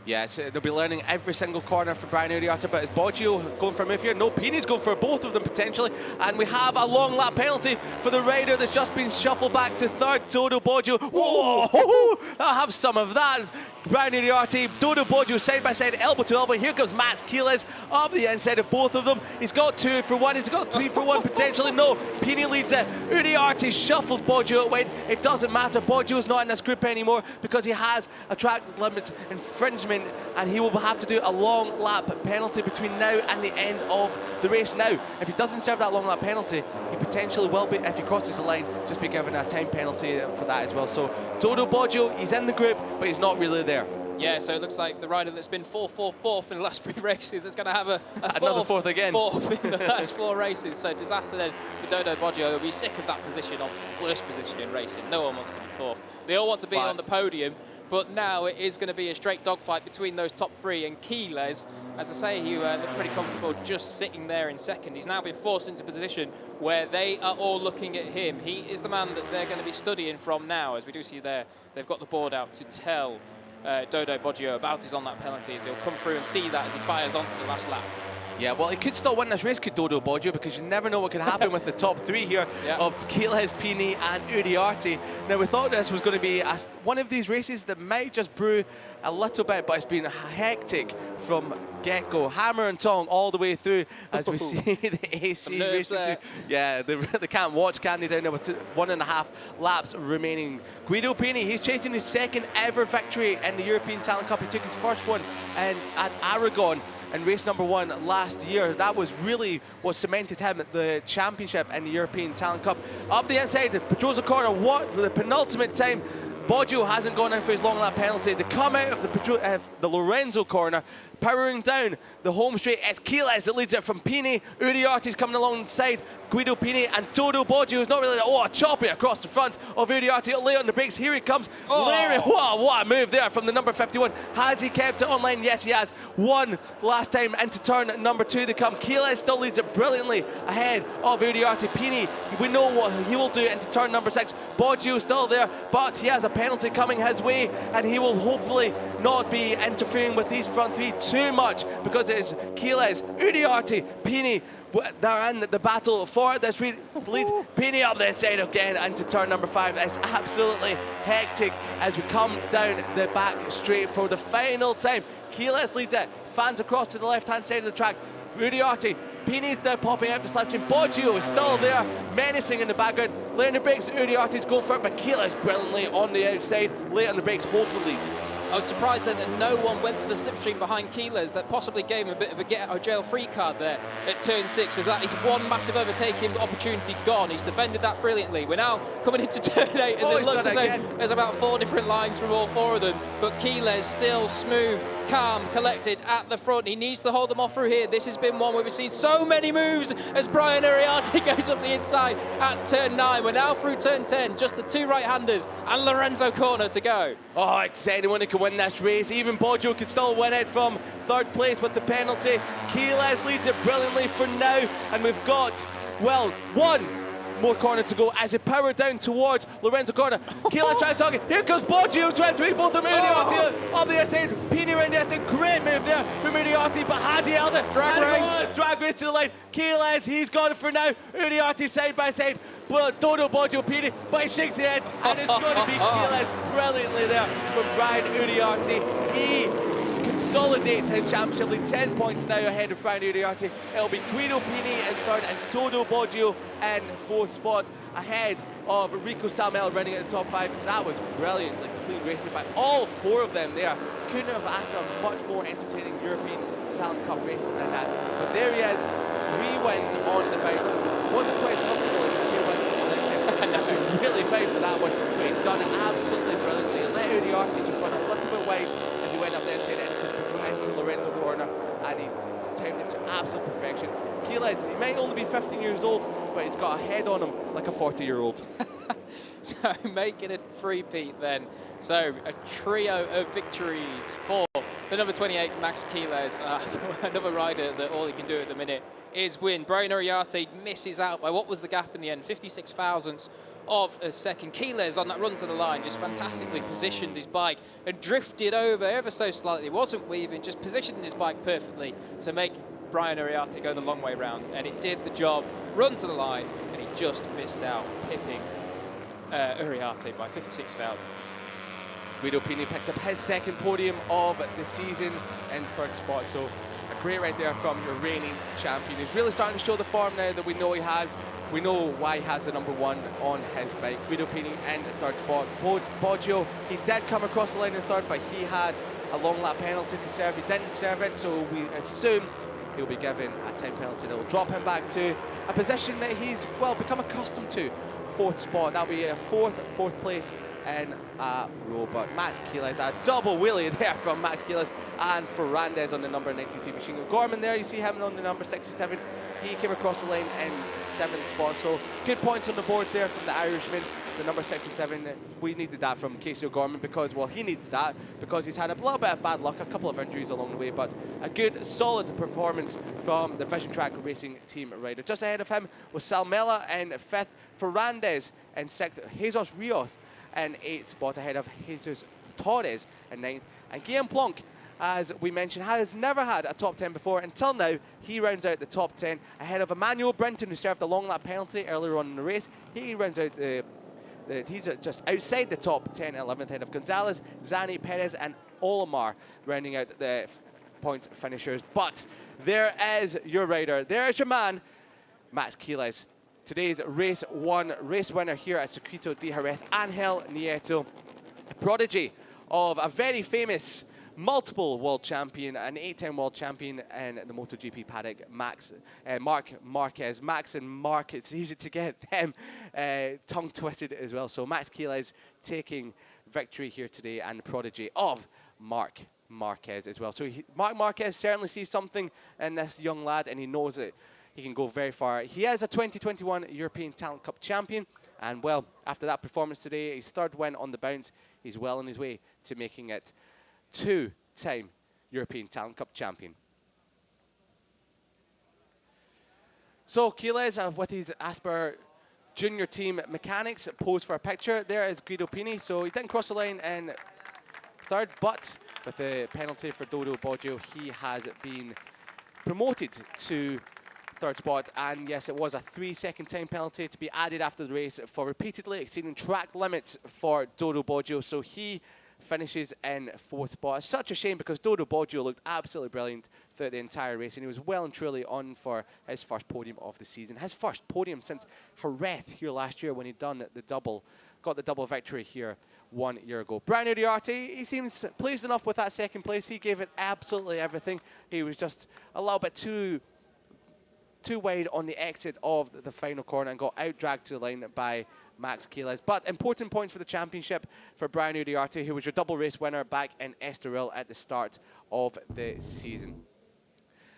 Yes, they'll be learning every single corner for Brian Uriarte, but is Boggio going for a move here? No, Pini's going for both of them potentially, and we have a long lap penalty for the rider that's just been shuffled back to third, Dodo Boggio. Whoa! I'll have some of that. Brian Uriarte, Dodo Boggio side by side, elbow to elbow. Here comes Mats Keyless up the inside of both of them. He's got 2 for 1, he's got 3 for 1 potentially. No, Pini leads it. Uriarte shuffles Boggio away. It doesn't matter. Boggio's not in this group anymore because he has a track limits infringement, and he will have to do a long lap penalty between now and the end of the race. Now, if he doesn't serve that long lap penalty, he potentially will be, if he crosses the line, just be given a time penalty for that as well. So Dodo Boggio, he's in the group, but he's not really there. Yeah, so it looks like the rider that's been 4th in the last 3 races is going to have another fourth again. 4th in the last 4 races. So disaster then for Dodo Boggio. He'll be sick of that position, obviously the worst position in racing. No one wants to be 4th. They all want to be on the podium, but now it is going to be a straight dogfight between those top 3, and Keyless, as I say, he looked pretty comfortable just sitting there in second. He's now been forced into a position where they are all looking at him. He is the man that they're going to be studying from now, as we do see there. They've got the board out to tell Dodo Boggio about his on-lap penalties. He'll come through and see that as he fires onto the last lap. Yeah, well, he could still win this race, could Dodo Boggio, because you never know what can happen with the top 3 here of Keyless, Pini and Uriarte. Now, we thought this was going to be one of these races that might just brew a little bit, but it's been hectic from get-go. Hammer and tong all the way through as we see the AC racing. Yeah, they can't watch, can they, down there with 1.5 laps remaining. Guido Pini, he's chasing his 2nd ever victory in the European Talent Cup. He took his first one at Aragon in race number 1 last year. That was really what cemented him at the championship and the European Talent Cup. Up the inside, the Pedrosa corner, what for the penultimate time. Boggio hasn't gone in for his long lap penalty. They come out of the Lorenzo corner, powering down the home straight. It's Jerez that leads it from Pini. Uriarte's coming alongside Guido Pini, and Dodo Boggio is not really, chopping across the front of Uriarte. Late on the brakes, here he comes. Larry, what a move there from the number 51. Has he kept it online? Yes, he has. One last time into turn number 2 they come. Jerez still leads it brilliantly ahead of Uriarte. Pini, we know what he will do into turn number 6. Boggio still there, but he has a penalty coming his way, and he will hopefully not be interfering with these front 3 too much, because it is Jerez, Uriarte, Pini. They're in the battle for this lead. Pini up this side again into turn number 5. It's absolutely hectic as we come down the back straight for the final time. Jerez leads it. Fans across to the left-hand side of the track. Uriarte, Pini's there popping out the slipstream. Boggio is still there, menacing in the background. Late on the brakes, Uriarte's going for it, but Jerez brilliantly on the outside. Late on the brakes, holds the lead. I was surprised then that no one went for the slipstream behind Jerez. That possibly gave him a bit of a get-out-of-jail-free card there at turn 6, as that is one massive overtaking opportunity gone. He's defended that brilliantly. We're now coming into turn 8, as it looks as though there's about 4 different lines from all 4 of them. But Jerez still smooth, calm, collected at the front. He needs to hold them off through here. This has been one where we've seen so many moves as Brian Uriarte goes up the inside at turn 9. We're now through turn 10, just the 2 right-handers and Lorenzo corner to go. Oh, it's anyone who can win this race. Even Boggio could still win it from 3rd place with the penalty. Jerez leads it brilliantly for now, and we've got, well, 1 more corner to go as he powered down towards Lorenzo corner. Jerez trying to target. Here comes Boggio, trying to beat both of them. Uriarte on the outside, Pini around the outside. Great move there from Uriarte, but has he held it? Drag race to the line. Jerez, he's got it for now. Uriarte side by side. But Dodo Boggio Pini, but he shakes his head, and it's going to be Jerez brilliantly there from Brian Uriarte. He consolidates his championship lead, 10 points now ahead of Brian Uriarte. It'll be Guido Pini in 3rd and Dodo Boggio in 4th spot, ahead of Rico Salmel running at the top 5. That was brilliantly clean racing by all 4 of them there. Couldn't have asked for a much more entertaining European Talent Cup race than that. But there he is, 3 wins on the mountain. Wasn't quite as comfortable as the 2 wins on the mountain. Had to really fight for that one, but he'd done it absolutely brilliantly. And let Uriarte just run a little bit wide as he went up the inside into Lorenzo corner, and he timed it to absolute perfection. Jerez, he might only be 15 years old, but he's got a head on him like a 40-year-old. So making it 3-peat then. So a trio of victories for the number 28, Max Jerez. Another rider that all he can do at the minute is win. Brian Uriarte misses out by what was the gap in the end, 56 thousandths of a second. Jerez on that run to the line just fantastically positioned his bike and drifted over ever so slightly. Wasn't weaving, just positioned his bike perfectly to make Brian Uriarte go the long way round, and it did the job. Run to the line, and he just missed out, pipping Uriarte by 56 thousandths. Guido Pini picks up his 2nd podium of the season in 3rd spot, so a great ride there from your reigning champion. He's really starting to show the form now that we know he has. We know why he has the number 1 on his bike. Guido Pini in 3rd spot. Boggio, he did come across the line in 3rd, but he had a long lap penalty to serve. He didn't serve it, so we assume he'll be given a time penalty that will drop him back to a position that he's, well, become accustomed to. 4th spot. That'll be a 4th place in a row. But Max Jerez, a double wheelie there from Max Jerez and Ferrandez on the number 93 machine. Gorman there, you see him on the number 67. He came across the line in 7th spot. So good points on the board there from the Irishman. The number 67, we needed that from Casey O'Gorman because, well, he needed that because he's had a little bit of bad luck, a couple of injuries along the way, but a good, solid performance from the Vision Track Racing team rider. Just ahead of him was Salmela in 5th, Ferrandez in 6th, Jesus Rios in 8th spot, ahead of Jesus Torres in 9th, and Guillaume Plonk, as we mentioned, has never had a top 10 before. Until now, he rounds out the top 10 ahead of Emmanuel Brinton, who served a long lap penalty earlier on in the race. He rounds out he's just outside the top 10 and 11th, ahead of Gonzalez, Zani, Perez, and Olimar, rounding out the points finishers. But there is your rider. There's your man, Max Jerez. Today's race 1 race winner here at Circuito de Jerez, Angel Nieto, a prodigy of a very famous multiple world champion, an 8-time world champion in the MotoGP paddock, Marc Marquez. Max and Mark, it's easy to get them tongue twisted as well. So Max Quiles taking victory here today, and the prodigy of Marc Marquez as well. So Marc Marquez certainly sees something in this young lad, and he knows that he can go very far. He is a 2021 European Talent Cup champion, and well, after that performance today, his third win on the bounce, he's well on his way to making it 2-time European Talent Cup champion. So Quiles with his Asper junior team mechanics posed for a picture. There is Guido Pini, so he didn't cross the line in third, but with the penalty for Dodo Boggio, he has been promoted to third spot. And yes, it was a 3-second time penalty to be added after the race for repeatedly exceeding track limits for Dodo Boggio, so he finishes in fourth spot. It's such a shame because Dodo Boggio looked absolutely brilliant throughout the entire race, and he was well and truly on for his first podium of the season. His first podium since Jerez here last year when he'd done the double, got the double victory here 1 year ago. Brian Uriarte, he seems pleased enough with that second place. He gave it absolutely everything. He was just a little bit too wide on the exit of the final corner and got out-dragged to the line by Max Quiles. But important points for the championship for Brian Uriarte, who was your double race winner back in Estoril at the start of the season.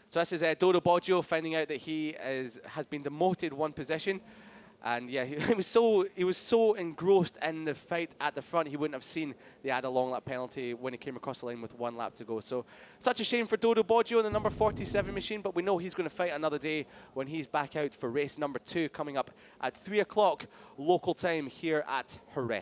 So this is Dodo Boggio finding out that he has been demoted one position. And yeah, he was so engrossed in the fight at the front, he wouldn't have seen they had a long lap penalty when he came across the line with 1 lap to go. So such a shame for Dodo Boggio in the number 47 machine, but we know he's going to fight another day when he's back out for race number 2 coming up at 3 o'clock local time here at Jerez.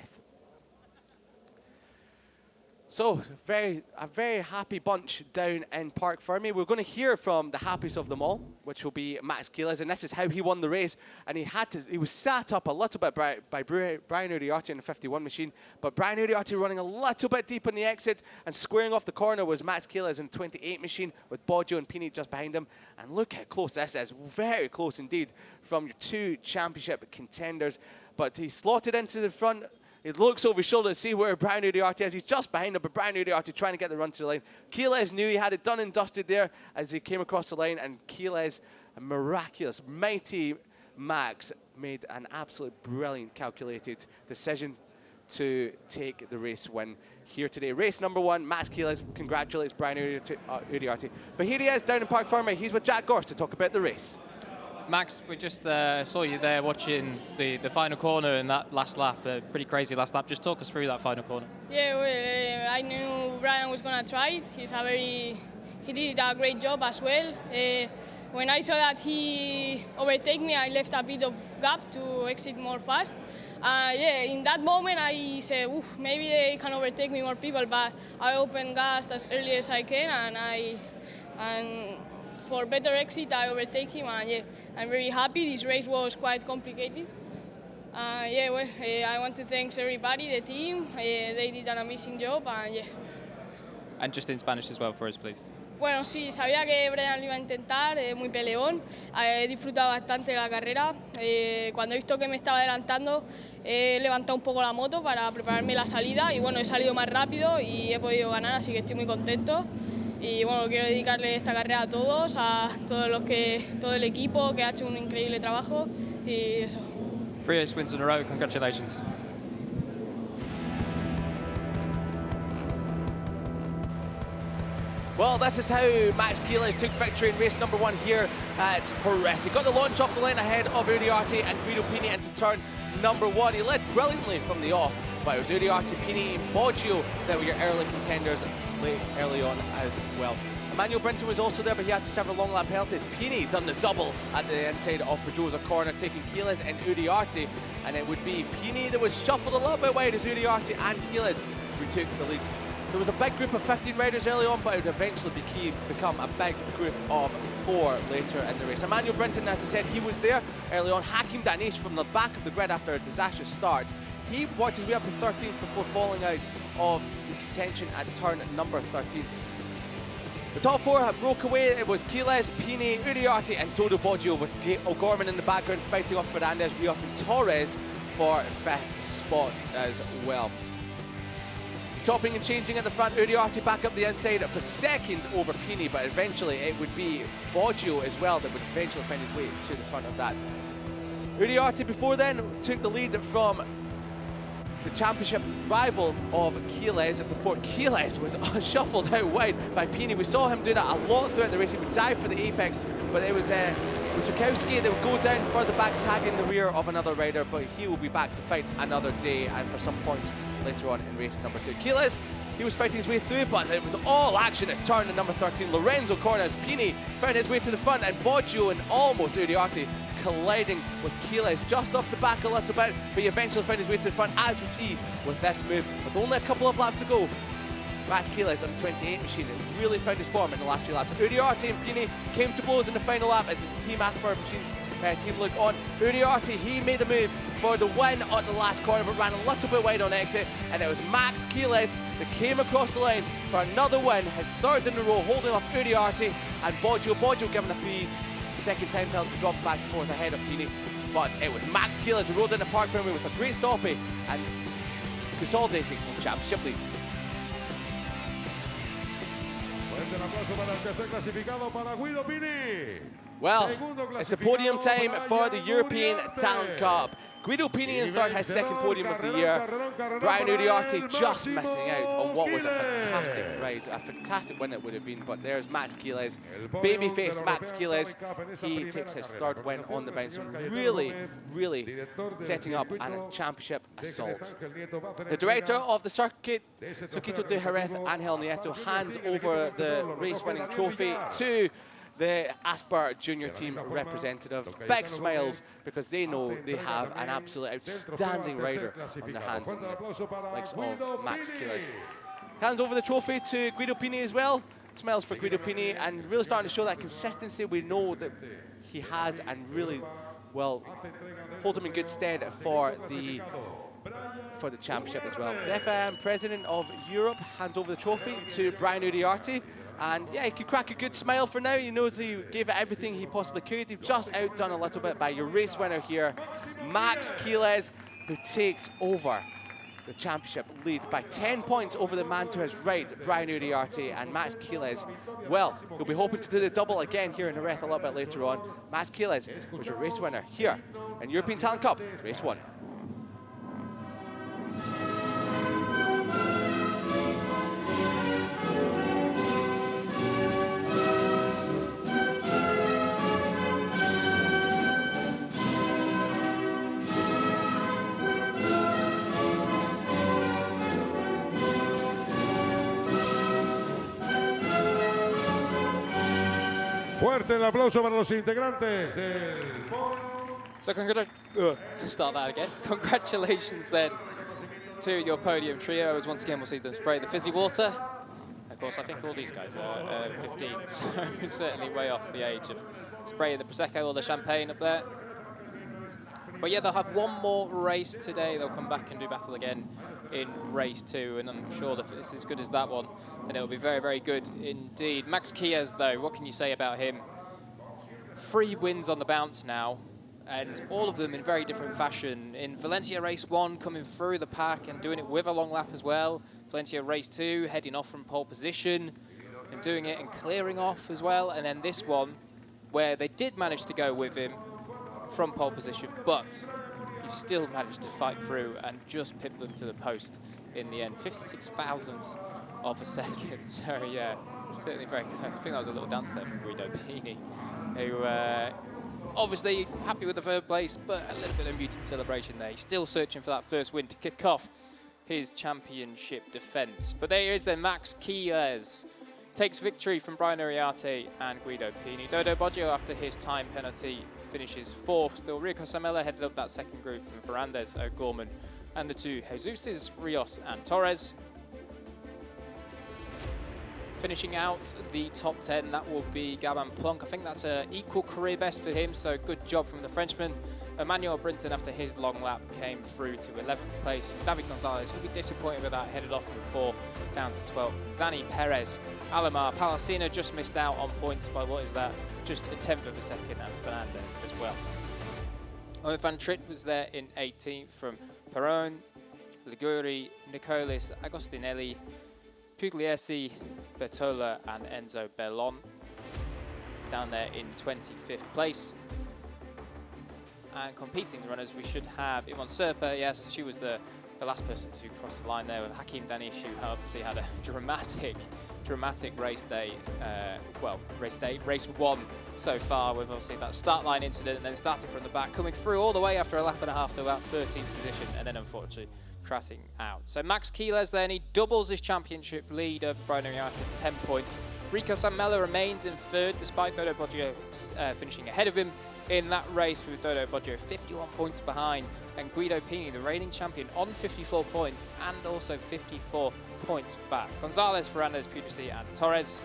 So a very happy bunch down in Parc Fermé. We're going to hear from the happiest of them all, which will be Max Quiles, and this is how he won the race. And he was sat up a little bit by Brian Uriarte in the 51 machine, but Brian Uriarte running a little bit deep on the exit and squaring off the corner was Max Quiles in 28 machine with Boggio and Pini just behind him. And look how close this is, very close indeed from your 2 championship contenders. But he slotted into the front. He looks over his shoulder to see where Brian Uriarte is. He's just behind him, but Brian Uriarte trying to get the run to the line. Quiles knew he had it done and dusted there as he came across the line, and Quiles, a miraculous, mighty Max, made an absolutely brilliant, calculated decision to take the race win here today. Race number 1, Max Quiles congratulates Brian Uriarte. But here he is down in Parc Fermé. He's with Jack Gorse to talk about the race. Max, we just saw you there watching the final corner in that last lap, pretty crazy last lap. Just talk us through that final corner. Yeah, well, I knew Brian was going to try it. He did a great job as well. When I saw that he overtake me, I left a bit of gap to exit more fast. Yeah, in that moment I said, oof, maybe they can overtake me more people, but I opened gas as early as I can, and for better exit, I overtake him, and yeah, I'm very happy. This race was quite complicated. Yeah, well, I want to thank everybody, the team. They did an amazing job, and yeah. And just in Spanish as well for us, please. Bueno, sí, sabía que Brian lo iba a intentar, muy peleón. He disfrutado bastante de la carrera. Cuando he visto que me estaba adelantando, he levantado un poco la moto para prepararme la salida, y bueno, he salido más rápido y he podido ganar, así que estoy muy contento. Y bueno, quiero dedicarle esta carrera a todos todo el equipo que ha hecho un increíble trabajo, y eso. 3 race wins in a row, congratulations. Well, this is how Max Quiles took victory in race number 1 here at Jerez. He got the launch off the line ahead of Uriarte and Guido Pini into turn number 1. He led brilliantly from the off, but it was Uriarte, Pini, Boggio that were your early contenders early on as well. Emmanuel Brinton was also there, but he had to several long lap penalties. Pini done the double at the inside of Pedrosa corner, taking Quiles and Uriarte, and it would be Pini that was shuffled a little bit wide as Uriarte and Quiles who took the lead. There was a big group of 15 riders early on, but it would eventually become a big group of 4 later in the race. Emmanuel Brinton, as I said, he was there early on. Hakim Danish from the back of the grid after a disastrous start. He worked his way up to 13th before falling out of the contention at turn number 13. The top 4 broke away. It was Quiles, Pini, Uriarte and Dodo Boggio, with O'Gorman in the background fighting off Fernandez, Riot and Torres for 5th spot as well. Topping and changing at the front, Uriarte back up the inside for second over Pini, but eventually it would be Boggio as well that would eventually find his way to the front of that. Uriarte before then took the lead from the championship rival of Jerez before Jerez was shuffled out wide by Pini. We saw him do that a lot throughout the race. He would dive for the apex, but it was Wojciechowski that would go down further back, tagging the rear of another rider, but he will be back to fight another day and for some points later on in race number 2. Jerez, he was fighting his way through, but it was all action at turn in number 13. Lorenzo Cornas, Pini found his way to the front, and Boggio and almost Uriarte colliding with Jerez just off the back a little bit, but he eventually found his way to the front, as we see with this move. With only a couple of laps to go, Max Jerez on the 28 machine really found his form in the last few laps. Uriarte and Pini came to blows in the final lap as the Team Asper machines team look on. Uriarte, he made the move for the win on the last corner, but ran a little bit wide on exit, and it was Max Jerez that came across the line for another win, his third in a row, holding off Uriarte and Boggio. Boggio given a 3-second time penalty, dropped back and forth ahead of Pini, but it was Max Jerez who rode in the park fairway with a great stoppie and consolidating the championship lead. Well, it's the podium time for the European Talent Cup. Guido Pini in third, his second podium of the year. Brian Uriarte just missing out on what was a fantastic ride, a fantastic win it would have been, but there's Max Jerez, babyface Max Jerez. He takes his third win on the bounce, really, really setting up a championship assault. The director of the circuit, Circuito de Jerez, Angel Nieto, hands over the race-winning trophy to the Asper junior team representative. Big smiles because they know they have an absolute outstanding rider on their hands, in the likes of Max Jerez. Hands over the trophy to Guido Pini as well. Smiles for Guido Pini, and really starting to show that consistency we know that he has, and really, well, hold him in good stead for the championship as well. The FIM President of Europe hands over the trophy to Brian Uriarte. And yeah, he could crack a good smile for now. He knows he gave it everything he possibly could. He's just outdone a little bit by your race winner here, Max Jerez, who takes over the championship lead by 10 points over the man to his right, Brian Uriarte. And Max Jerez, well, he'll be hoping to do the double again here in Jerez a little bit later on. Max Jerez was your race winner here in European Talent Cup, race 1. Fuerte el aplauso para los integrantes del... So start that again. Congratulations then to your podium trio, as once again we'll see them spray the fizzy water. Of course, I think all these guys are 15, so certainly way off the age of spraying the Prosecco or the champagne up there. But yeah, they'll have one more race today. They'll come back and do battle again in race 2, and I'm sure that if it's as good as that one, then it'll be very, very good indeed. Max Jerez, though, what can you say about him? 3 wins on the bounce now, and all of them in very different fashion. In Valencia race 1, coming through the pack and doing it with a long lap as well. Valencia race 2, heading off from pole position and doing it and clearing off as well. And then this one, where they did manage to go with him from pole position, but he still managed to fight through and just pip them to the post in the end. 56 thousandths of a second. So yeah, certainly very good. I think that was a little dance there from Guido Pini, who obviously happy with the third place, but a little bit of muted celebration there. He's still searching for that first win to kick off his championship defence. But there is then Max Jerez. Takes victory from Brian Uriarte and Guido Pini. Dodo Boggio, after his time penalty, finishes 4th. Still, Rio Cosamela headed up that second group from Ferrandez, O'Gorman, and the 2 Jesuses, Rios and Torres. Finishing out the top 10, that will be Gabin Plonk. I think that's an equal career best for him, so good job from the Frenchman. Emmanuel Brinton, after his long lap, came through to 11th place. David Gonzalez, he'll be disappointed with that, headed off from 4th down to 12th. Zani Perez, Alamar, Palacina just missed out on points by, what is that, just a 10th of a second, and Fernandez as well. Owen van Tritt was there in 18th from Perron. Liguri, Nicolis, Agostinelli, Pugliese, Bertola, and Enzo Bellon. Down there in 25th place. And competing the runners, we should have Iman Serpa. Yes, she was the last person to cross the line there with Hakim Danish, who obviously had a dramatic race day. Race 1 so far, with obviously that start line incident and then starting from the back, coming through all the way after a lap and a half to about 13th position, and then unfortunately crashing out. So Max Quiles then, he doubles his championship lead of Brian Ariarte to 10 points. Rico Sanmella remains in 3rd, despite Dodo Boggio finishing ahead of him in that race, with Dodo Boggio 51 points behind, and Guido Pini, the reigning champion, on 54 points and also 54 points back. Gonzalez, Ferrandez, Pugliese, and Torres.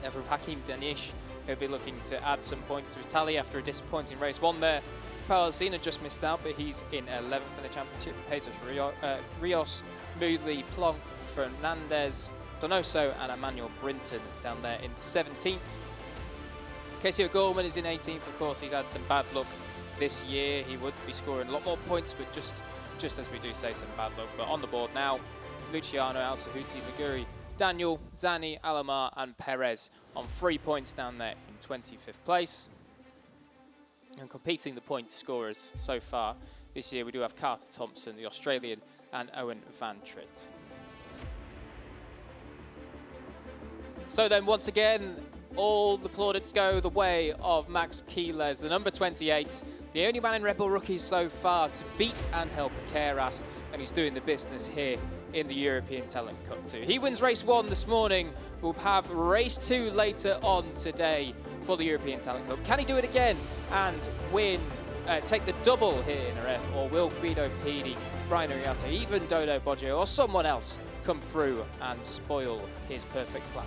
Then from Hakim Danish, he'll be looking to add some points to his tally after a disappointing race 1 there. Palacina just missed out, but he's in 11th in the championship. Jesus Rios, Moodley, Plonk, Fernandez, Donoso, and Emmanuel Brinton down there in 17th. Casey O'Gorman is in 18th. Of course, he's had some bad luck this year. He would be scoring a lot more points, but just as we do say, some bad luck. But on the board now, Luciano, Al Sahuti, Liguri, Daniel, Zani, Alamar, and Perez on 3 points down there in 25th place. And competing the point scorers so far this year, we do have Carter Thompson, the Australian, and Owen Van Tritt. So then, once again, all the plaudits go the way of Max Quiles, the number 28, the only man in Red Bull Rookies so far to beat Angel Piqueras, and he's doing the business here in the European Talent Cup too. He wins race 1 this morning. We'll have race 2 later on today for the European Talent Cup. Can he do it again and win, take the double here in RF, or will Guido Pini, Brian Ariarte, even Dodo Boggio, or someone else come through and spoil his perfect plan?